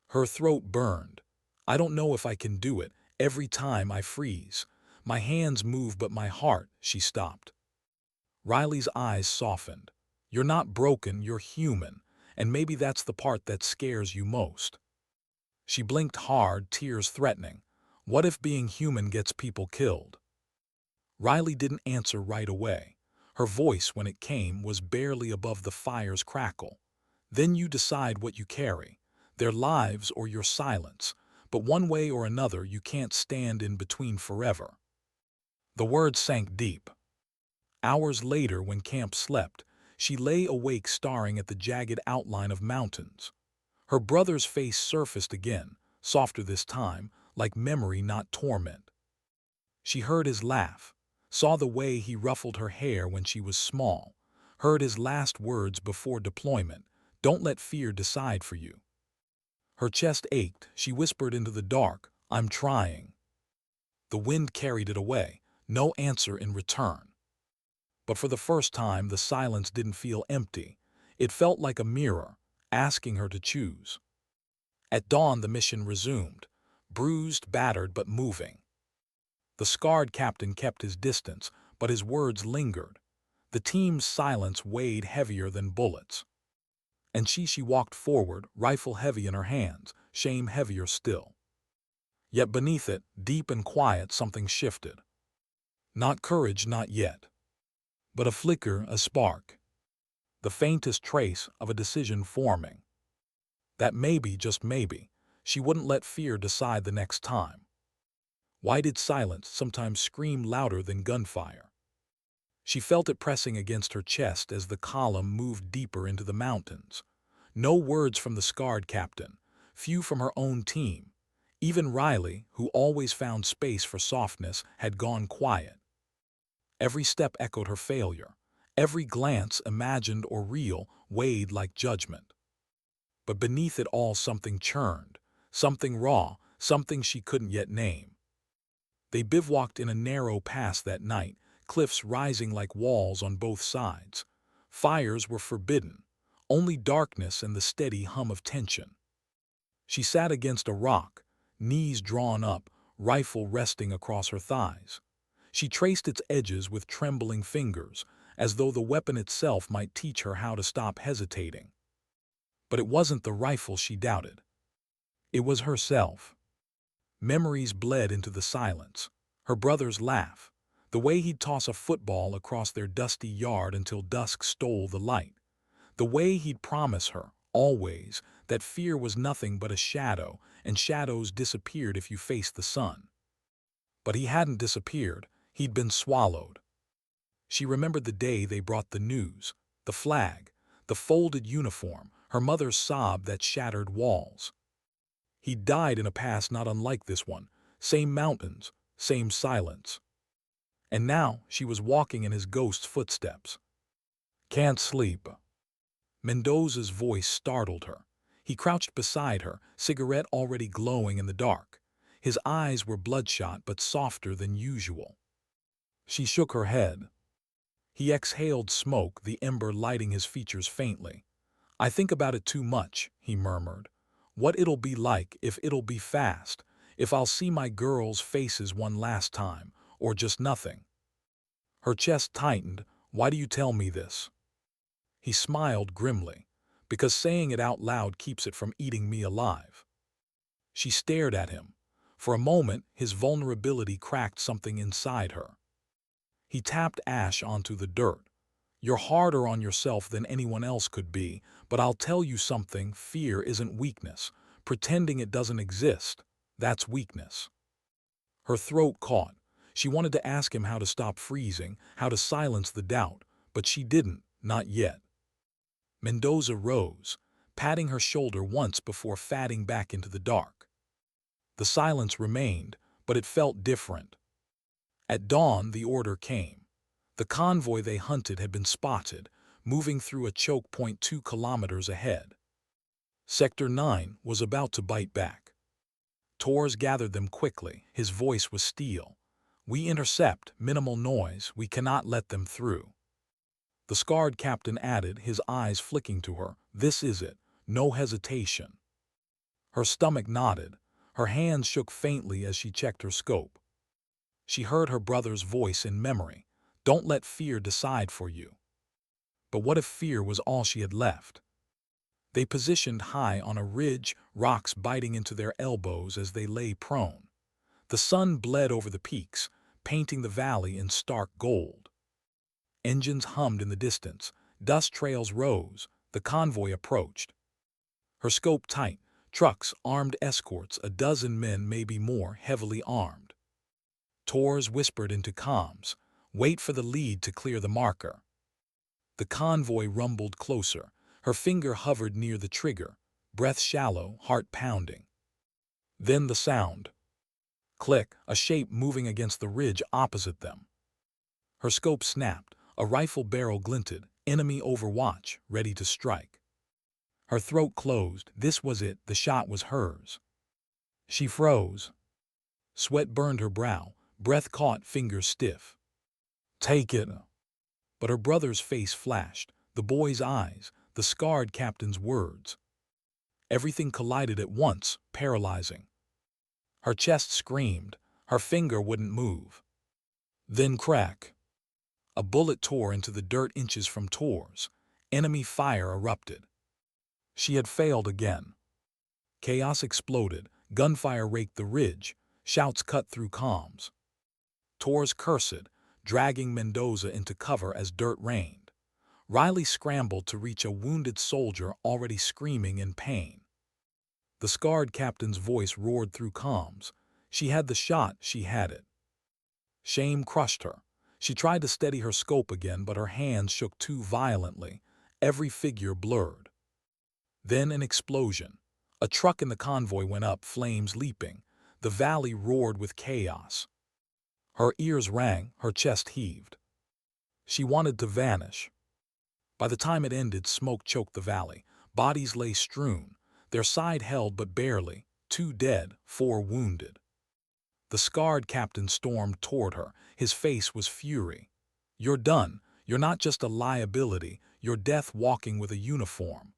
Her throat burned. "I don't know if I can do it. Every time I freeze. My hands move, but my heart," she stopped. Riley's eyes softened. "You're not broken, you're human, and maybe that's the part that scares you most." She blinked hard, tears threatening. What if being human gets people killed? Riley didn't answer right away. Her voice, when it came, was barely above the fire's crackle. "Then you decide what you carry, their lives or your silence, but one way or another you can't stand in between forever." The words sank deep. Hours later, when camp slept, she lay awake staring at the jagged outline of mountains. Her brother's face surfaced again, softer this time, like memory, not torment. She heard his laugh, saw the way he ruffled her hair when she was small, heard his last words before deployment, "Don't let fear decide for you." Her chest ached. She whispered into the dark, "I'm trying." The wind carried it away, no answer in return. But for the first time, the silence didn't feel empty. It felt like a mirror, asking her to choose. At dawn, the mission resumed, bruised, battered, but moving. The scarred captain kept his distance, but his words lingered. The team's silence weighed heavier than bullets. And she walked forward, rifle heavy in her hands, shame heavier still. Yet beneath it, deep and quiet, something shifted. Not courage, not yet. But a flicker, a spark. The faintest trace of a decision forming. That maybe, just maybe, she wouldn't let fear decide the next time. Why did silence sometimes scream louder than gunfire? She felt it pressing against her chest as the column moved deeper into the mountains. No words from the scarred captain, few from her own team. Even Riley, who always found space for softness, had gone quiet. Every step echoed her failure. Every glance, imagined or real, weighed like judgment. But beneath it all something churned, something raw, something she couldn't yet name. They bivouacked in a narrow pass that night, cliffs rising like walls on both sides. Fires were forbidden, only darkness and the steady hum of tension. She sat against a rock, knees drawn up, rifle resting across her thighs. She traced its edges with trembling fingers, as though the weapon itself might teach her how to stop hesitating. But it wasn't the rifle she doubted. It was herself. Memories bled into the silence. Her brother's laugh, the way he'd toss a football across their dusty yard until dusk stole the light, the way he'd promise her, always, that fear was nothing but a shadow, and shadows disappeared if you faced the sun. But he hadn't disappeared, he'd been swallowed. She remembered the day they brought the news, the flag, the folded uniform, her mother's sob that shattered walls. He'd died in a past not unlike this one, same mountains, same silence. And now she was walking in his ghost's footsteps. Can't sleep. Mendoza's voice startled her. He crouched beside her, cigarette already glowing in the dark. His eyes were bloodshot but softer than usual. She shook her head. He exhaled smoke, the ember lighting his features faintly. I think about it too much, he murmured. What it'll be like, if it'll be fast, if I'll see my girls' faces one last time, or just nothing. Her chest tightened. Why do you tell me this? He smiled grimly. Because saying it out loud keeps it from eating me alive. She stared at him. For a moment, his vulnerability cracked something inside her. He tapped ash onto the dirt. You're harder on yourself than anyone else could be, but I'll tell you something, fear isn't weakness. Pretending it doesn't exist, that's weakness. Her throat caught. She wanted to ask him how to stop freezing, how to silence the doubt, but she didn't, not yet. Mendoza rose, patting her shoulder once before fading back into the dark. The silence remained, but it felt different. At dawn, the order came. The convoy they hunted had been spotted, moving through a choke point 2 kilometers ahead. Sector 9 was about to bite back. Torres gathered them quickly. His voice was steel. We intercept, minimal noise, we cannot let them through. The scarred captain added, his eyes flicking to her, this is it, no hesitation. Her stomach nodded. Her hands shook faintly as she checked her scope. She heard her brother's voice in memory. Don't let fear decide for you. But what if fear was all she had left? They positioned high on a ridge, rocks biting into their elbows as they lay prone. The sun bled over the peaks, painting the valley in stark gold. Engines hummed in the distance, dust trails rose, the convoy approached. Her scope tight, trucks, armed escorts, a dozen men, maybe more, heavily armed. Torres whispered into comms, wait for the lead to clear the marker. The convoy rumbled closer. Her finger hovered near the trigger, breath shallow, heart pounding. Then the sound. Click, a shape moving against the ridge opposite them. Her scope snapped, a rifle barrel glinted, enemy overwatch, ready to strike. Her throat closed, this was it, the shot was hers. She froze. Sweat burned her brow, breath caught, fingers stiff. Take it. But her brother's face flashed, the boy's eyes, the scarred captain's words. Everything collided at once, paralyzing. Her chest screamed, her finger wouldn't move. Then crack. A bullet tore into the dirt inches from Torres. Enemy fire erupted. She had failed again. Chaos exploded, gunfire raked the ridge, shouts cut through comms. Torres cursed, dragging Mendoza into cover as dirt rained. Riley scrambled to reach a wounded soldier already screaming in pain. The scarred captain's voice roared through comms. She had the shot, she had it. Shame crushed her. She tried to steady her scope again, but her hands shook too violently, every figure blurred. Then an explosion. A truck in the convoy went up, flames leaping. The valley roared with chaos. Her ears rang, her chest heaved. She wanted to vanish. By the time it ended, smoke choked the valley. Bodies lay strewn, their side held but barely, 2 dead, 4 wounded. The scarred captain stormed toward her. His face was fury. "You're done. You're not just a liability. You're death walking with a uniform."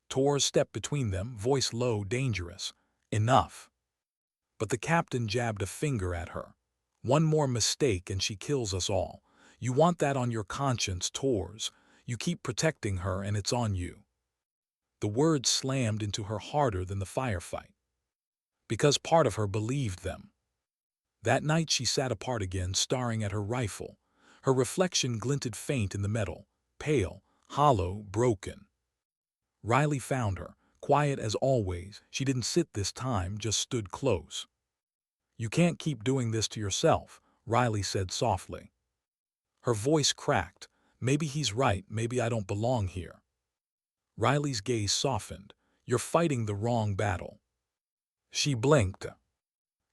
Tor stepped between them, voice low, dangerous. "Enough." But the captain jabbed a finger at her. "One more mistake and she kills us all. You want that on your conscience, Tors. You keep protecting her and it's on you." The words slammed into her harder than the firefight. Because part of her believed them. That night she sat apart again, staring at her rifle. Her reflection glinted faint in the metal, pale, hollow, broken. Riley found her, quiet as always. She didn't sit this time, just stood close. "You can't keep doing this to yourself," Riley said softly. Her voice cracked. "Maybe he's right, maybe I don't belong here." Riley's gaze softened. "You're fighting the wrong battle." She blinked.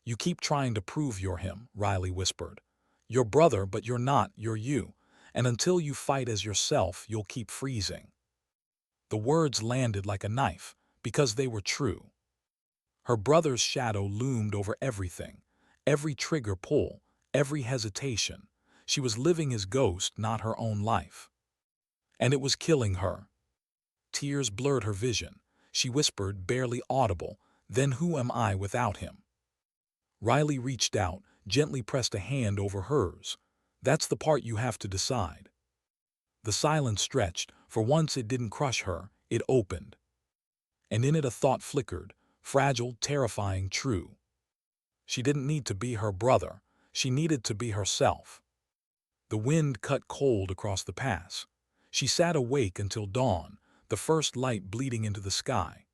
"You keep trying to prove you're him," Riley whispered. "Your brother, but you're not, you're you. And until you fight as yourself, you'll keep freezing." The words landed like a knife, because they were true. Her brother's shadow loomed over everything, every trigger pull, every hesitation. She was living his ghost, not her own life. And it was killing her. Tears blurred her vision. She whispered, barely audible, "Then who am I without him?" Riley reached out, gently pressed a hand over hers. "That's the part you have to decide." The silence stretched. For once it didn't crush her, it opened. And in it a thought flickered, fragile, terrifying, true. She didn't need to be her brother. She needed to be herself. The wind cut cold across the pass. She sat awake until dawn, the first light bleeding into the sky.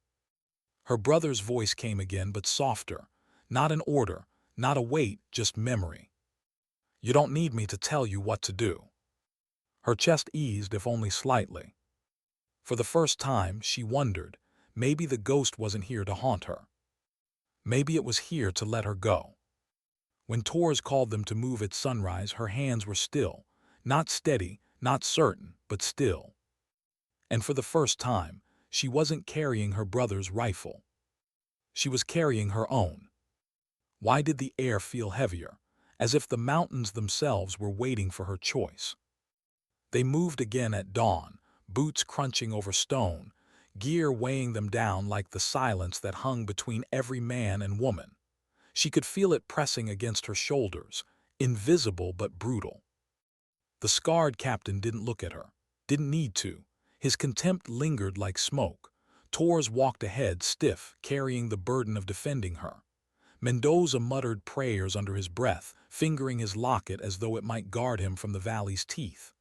Her brother's voice came again, but softer. Not an order, not a weight, just memory. "You don't need me to tell you what to do." Her chest eased, if only slightly. For the first time, she wondered, maybe the ghost wasn't here to haunt her. Maybe it was here to let her go. When Tors called them to move at sunrise, her hands were still. Not steady, not certain, but still. And for the first time, she wasn't carrying her brother's rifle. She was carrying her own. Why did the air feel heavier? As if the mountains themselves were waiting for her choice. They moved again at dawn, boots crunching over stone, gear weighing them down like the silence that hung between every man and woman. She could feel it pressing against her shoulders, invisible but brutal. The scarred captain didn't look at her, didn't need to. His contempt lingered like smoke. Tors walked ahead, stiff, carrying the burden of defending her. Mendoza muttered prayers under his breath, fingering his locket as though it might guard him from the valley's teeth.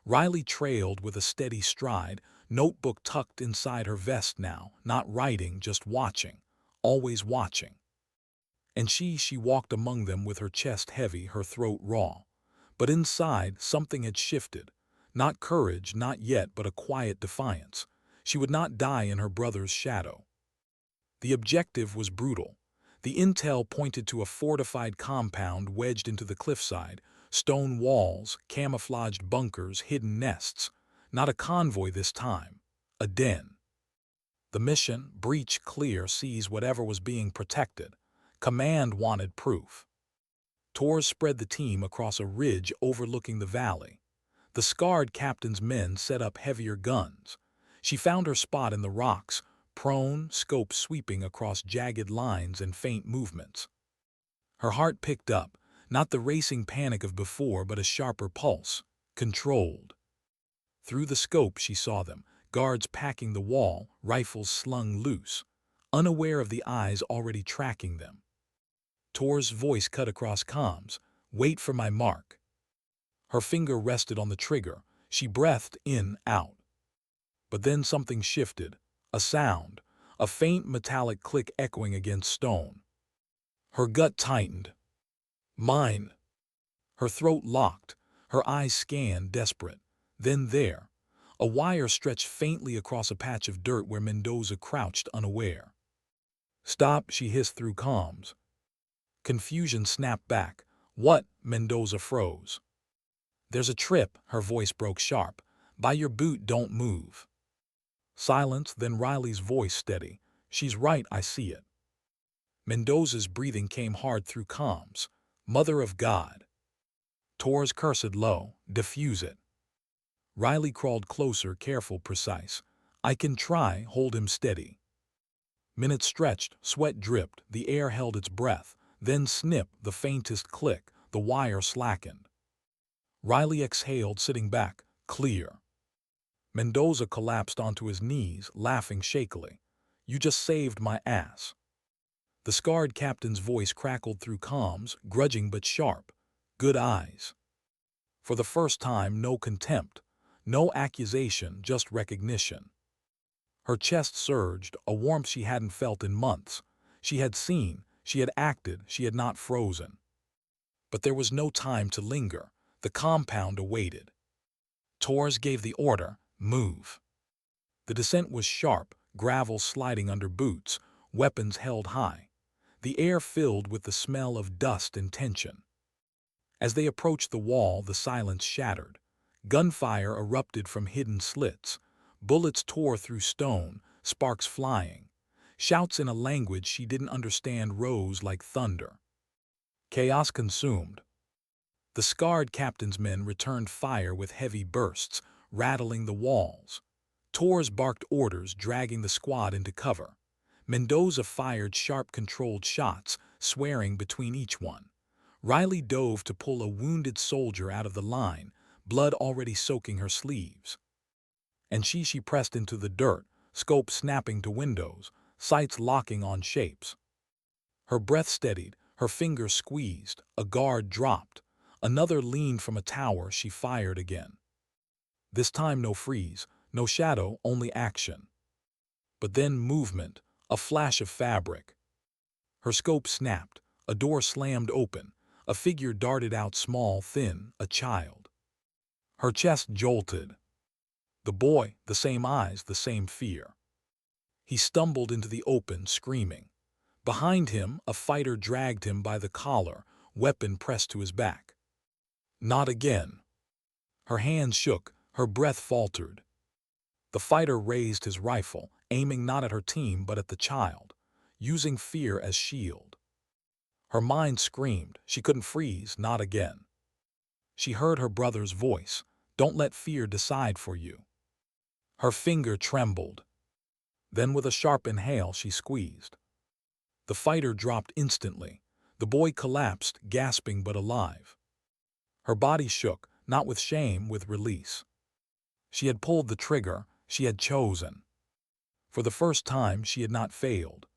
Riley trailed with a steady stride, notebook tucked inside her vest now, not writing, just watching, always watching. And she walked among them with her chest heavy, her throat raw. But inside, something had shifted. Not courage, not yet, but a quiet defiance. She would not die in her brother's shadow. The objective was brutal. The intel pointed to a fortified compound wedged into the cliffside, stone walls, camouflaged bunkers, hidden nests. Not a convoy this time, a den. The mission, breach clear, seize whatever was being protected. Command wanted proof. Tors spread the team across a ridge overlooking the valley. The scarred captain's men set up heavier guns. She found her spot in the rocks, prone, scope sweeping across jagged lines and faint movements. Her heart picked up, not the racing panic of before, but a sharper pulse, controlled. Through the scope she saw them, guards packing the wall, rifles slung loose, unaware of the eyes already tracking them. Tor's voice cut across comms, "Wait for my mark." Her finger rested on the trigger. She breathed in, out. But then something shifted, a sound, a faint metallic click echoing against stone. Her gut tightened. Mine. Her throat locked, her eyes scanned, desperate. Then there, a wire stretched faintly across a patch of dirt where Mendoza crouched unaware. "Stop," she hissed through comms. Confusion snapped back. "What?" Mendoza froze. "There's a trip," her voice broke sharp. "By your boot, don't move." Silence, then Riley's voice steady. "She's right, I see it." Mendoza's breathing came hard through comms. Mother of God. Tor's cursed low. Diffuse it. Riley crawled closer, careful, precise. I can try, hold him steady. Minutes stretched, sweat dripped, the air held its breath. Then snip, the faintest click, the wire slackened. Riley exhaled, sitting back. Clear. Mendoza collapsed onto his knees, laughing shakily. You just saved my ass. The scarred captain's voice crackled through comms, grudging but sharp. Good eyes. For the first time, no contempt, no accusation, just recognition. Her chest surged, a warmth she hadn't felt in months. She had seen, she had acted, she had not frozen. But there was no time to linger. The compound awaited. Torres gave the order, move. The descent was sharp, gravel sliding under boots, weapons held high. The air filled with the smell of dust and tension. As they approached the wall, the silence shattered. Gunfire erupted from hidden slits. Bullets tore through stone, sparks flying. Shouts in a language she didn't understand rose like thunder. Chaos consumed. The scarred captain's men returned fire with heavy bursts, rattling the walls. Torres barked orders, dragging the squad into cover. Mendoza fired sharp, controlled shots, swearing between each one. Riley dove to pull a wounded soldier out of the line, blood already soaking her sleeves. And she pressed into the dirt, scope snapping to windows, sights locking on shapes. Her breath steadied, her fingers squeezed, a guard dropped. Another leaned from a tower, she fired again. This time no freeze, no shadow, only action. But then movement, a flash of fabric. Her scope snapped, a door slammed open, a figure darted out, small, thin, a child. Her chest jolted. The boy, the same eyes, the same fear. He stumbled into the open, screaming. Behind him, a fighter dragged him by the collar, weapon pressed to his back. Not again. Her hands shook, her breath faltered. The fighter raised his rifle, aiming not at her team but at the child, using fear as shield. Her mind screamed, she couldn't freeze, not again. She heard her brother's voice, don't let fear decide for you. Her finger trembled. Then with a sharp inhale she squeezed. The fighter dropped instantly. The boy collapsed, gasping but alive. Her body shook, not with shame, with release. She had pulled the trigger, she had chosen. For the first time she had not failed.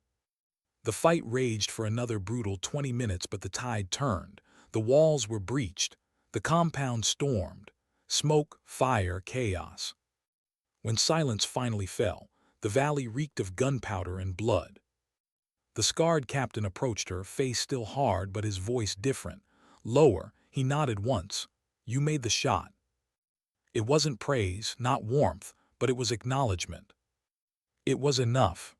The fight raged for another brutal 20 minutes, but the tide turned. The walls were breached. The compound stormed. Smoke, fire, chaos. When silence finally fell, the valley reeked of gunpowder and blood. The scarred captain approached her, face still hard but his voice different. Lower, he nodded once. You made the shot. It wasn't praise, not warmth, but it was acknowledgement. It was enough.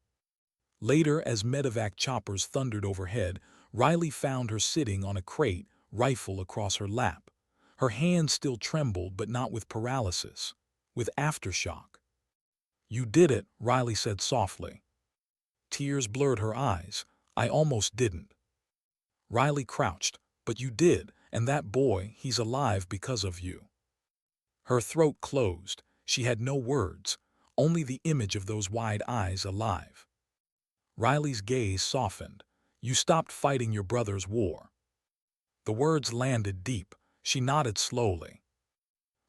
Later, as medevac choppers thundered overhead, Riley found her sitting on a crate, rifle across her lap. Her hands still trembled, but not with paralysis, with aftershock. You did it, Riley said softly. Tears blurred her eyes. I almost didn't. Riley crouched. But you did, and that boy, he's alive because of you. Her throat closed. She had no words, only the image of those wide eyes alive. Riley's gaze softened. You stopped fighting your brother's war. The words landed deep. She nodded slowly.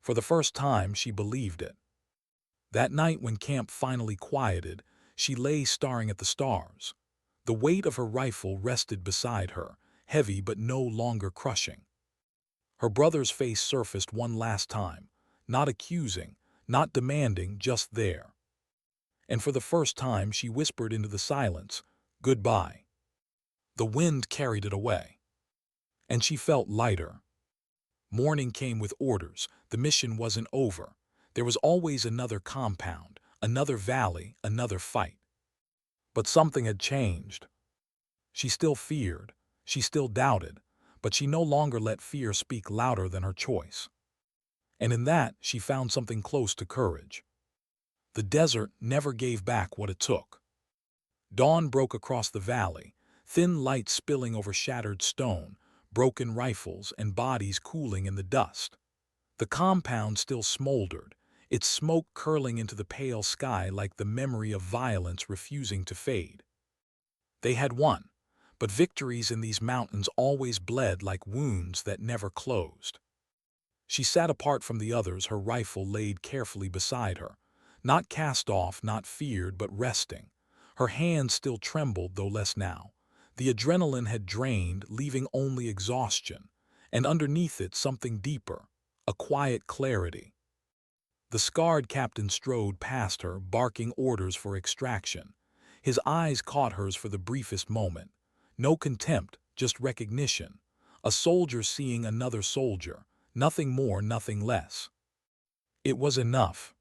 For the first time, she believed it. That night when camp finally quieted, she lay staring at the stars. The weight of her rifle rested beside her, heavy but no longer crushing. Her brother's face surfaced one last time, not accusing, not demanding, just there. And for the first time she whispered into the silence, goodbye. The wind carried it away. And she felt lighter. Morning came with orders. The mission wasn't over. There was always another compound, another valley, another fight. But something had changed. She still feared. She still doubted, but she no longer let fear speak louder than her choice. And in that, she found something close to courage. The desert never gave back what it took. Dawn broke across the valley, thin light spilling over shattered stone, broken rifles, and bodies cooling in the dust. The compound still smoldered, its smoke curling into the pale sky like the memory of violence refusing to fade. They had won, but victories in these mountains always bled like wounds that never closed. She sat apart from the others, her rifle laid carefully beside her, not cast off, not feared, but resting. Her hands still trembled, though less now. The adrenaline had drained, leaving only exhaustion, and underneath it something deeper, a quiet clarity. The scarred captain strode past her, barking orders for extraction. His eyes caught hers for the briefest moment. No contempt, just recognition. A soldier seeing another soldier. Nothing more, nothing less. It was enough.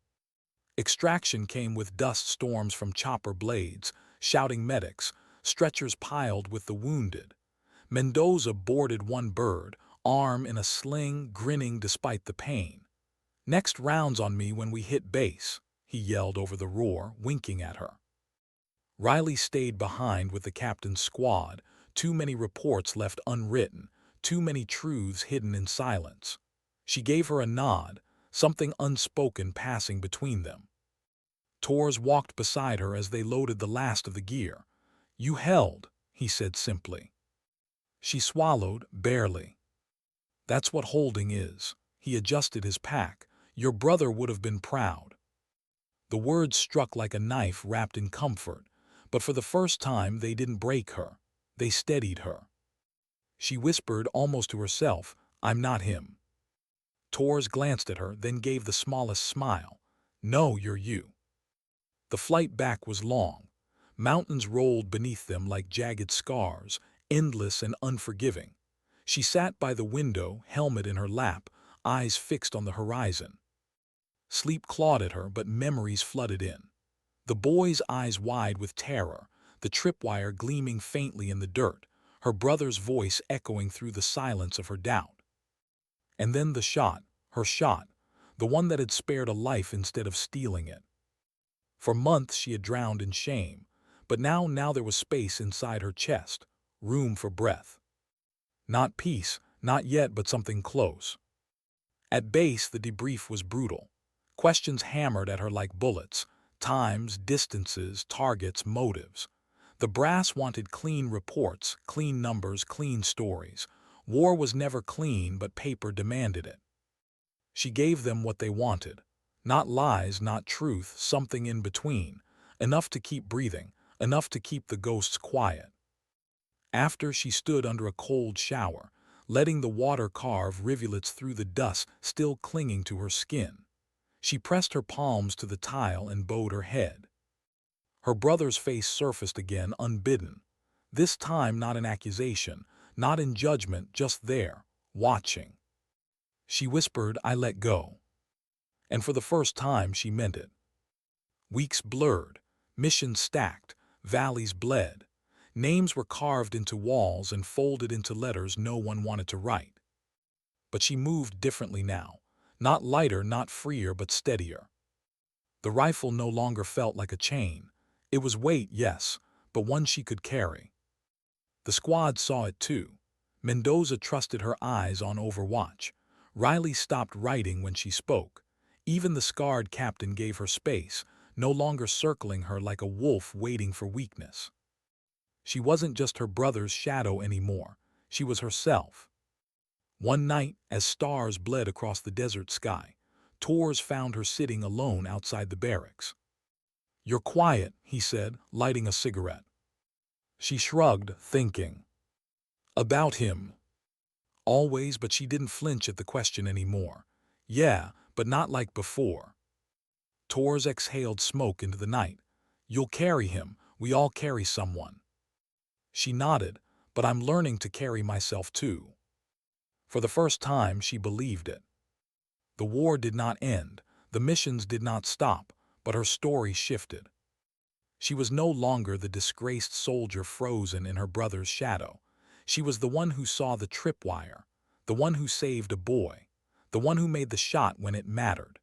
Extraction came with dust storms from chopper blades, shouting medics, stretchers piled with the wounded. Mendoza boarded one bird, arm in a sling, grinning despite the pain. "Next round's on me when we hit base," he yelled over the roar, winking at her. Riley stayed behind with the captain's squad, too many reports left unwritten, too many truths hidden in silence. She gave her a nod, something unspoken passing between them. Torres walked beside her as they loaded the last of the gear. "You held," he said simply. She swallowed, barely. "That's what holding is." He adjusted his pack. "Your brother would have been proud." The words struck like a knife wrapped in comfort, but for the first time they didn't break her. They steadied her. She whispered almost to herself, "I'm not him." Torres glanced at her, then gave the smallest smile. "No, you're you." The flight back was long. Mountains rolled beneath them like jagged scars, endless and unforgiving. She sat by the window, helmet in her lap, eyes fixed on the horizon. Sleep clawed at her, but memories flooded in. The boy's eyes wide with terror, the tripwire gleaming faintly in the dirt, her brother's voice echoing through the silence of her doubt. And then the shot, her shot, the one that had spared a life instead of stealing it. For months she had drowned in shame, but now there was space inside her chest, room for breath. Not peace, not yet, but something close. At base, the debrief was brutal. Questions hammered at her like bullets. Times, distances, targets, motives. The brass wanted clean reports, clean numbers, clean stories. War was never clean, but paper demanded it. She gave them what they wanted. Not lies, not truth, something in between. Enough to keep breathing, enough to keep the ghosts quiet. After, she stood under a cold shower, letting the water carve rivulets through the dust still clinging to her skin. She pressed her palms to the tile and bowed her head. Her brother's face surfaced again, unbidden. This time not in accusation, not in judgment, just there, watching. She whispered, "I let go." And for the first time she meant it. Weeks blurred, missions stacked, valleys bled. Names were carved into walls and folded into letters no one wanted to write. But she moved differently now. Not lighter, not freer, but steadier. The rifle no longer felt like a chain. It was weight, yes, but one she could carry. The squad saw it too. Mendoza trusted her eyes on Overwatch. Riley stopped writing when she spoke. Even the scarred captain gave her space, no longer circling her like a wolf waiting for weakness. She wasn't just her brother's shadow anymore. She was herself. One night, as stars bled across the desert sky, Torres found her sitting alone outside the barracks. "You're quiet," he said, lighting a cigarette. She shrugged, thinking. About him. Always, but she didn't flinch at the question anymore. "Yeah, but not like before." Torres exhaled smoke into the night. "You'll carry him. We all carry someone." She nodded, "But I'm learning to carry myself too." For the first time, she believed it. The war did not end, the missions did not stop, but her story shifted. She was no longer the disgraced soldier frozen in her brother's shadow. She was the one who saw the tripwire, the one who saved a boy, the one who made the shot when it mattered.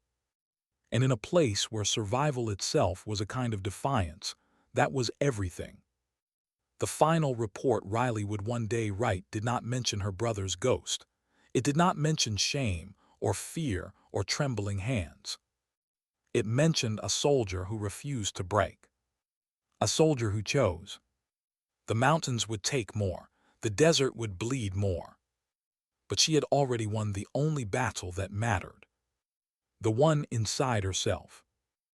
And in a place where survival itself was a kind of defiance, that was everything. The final report Riley would one day write did not mention her brother's ghost. It did not mention shame or fear or trembling hands. It mentioned a soldier who refused to break. A soldier who chose. The mountains would take more. The desert would bleed more. But she had already won the only battle that mattered. The one inside herself.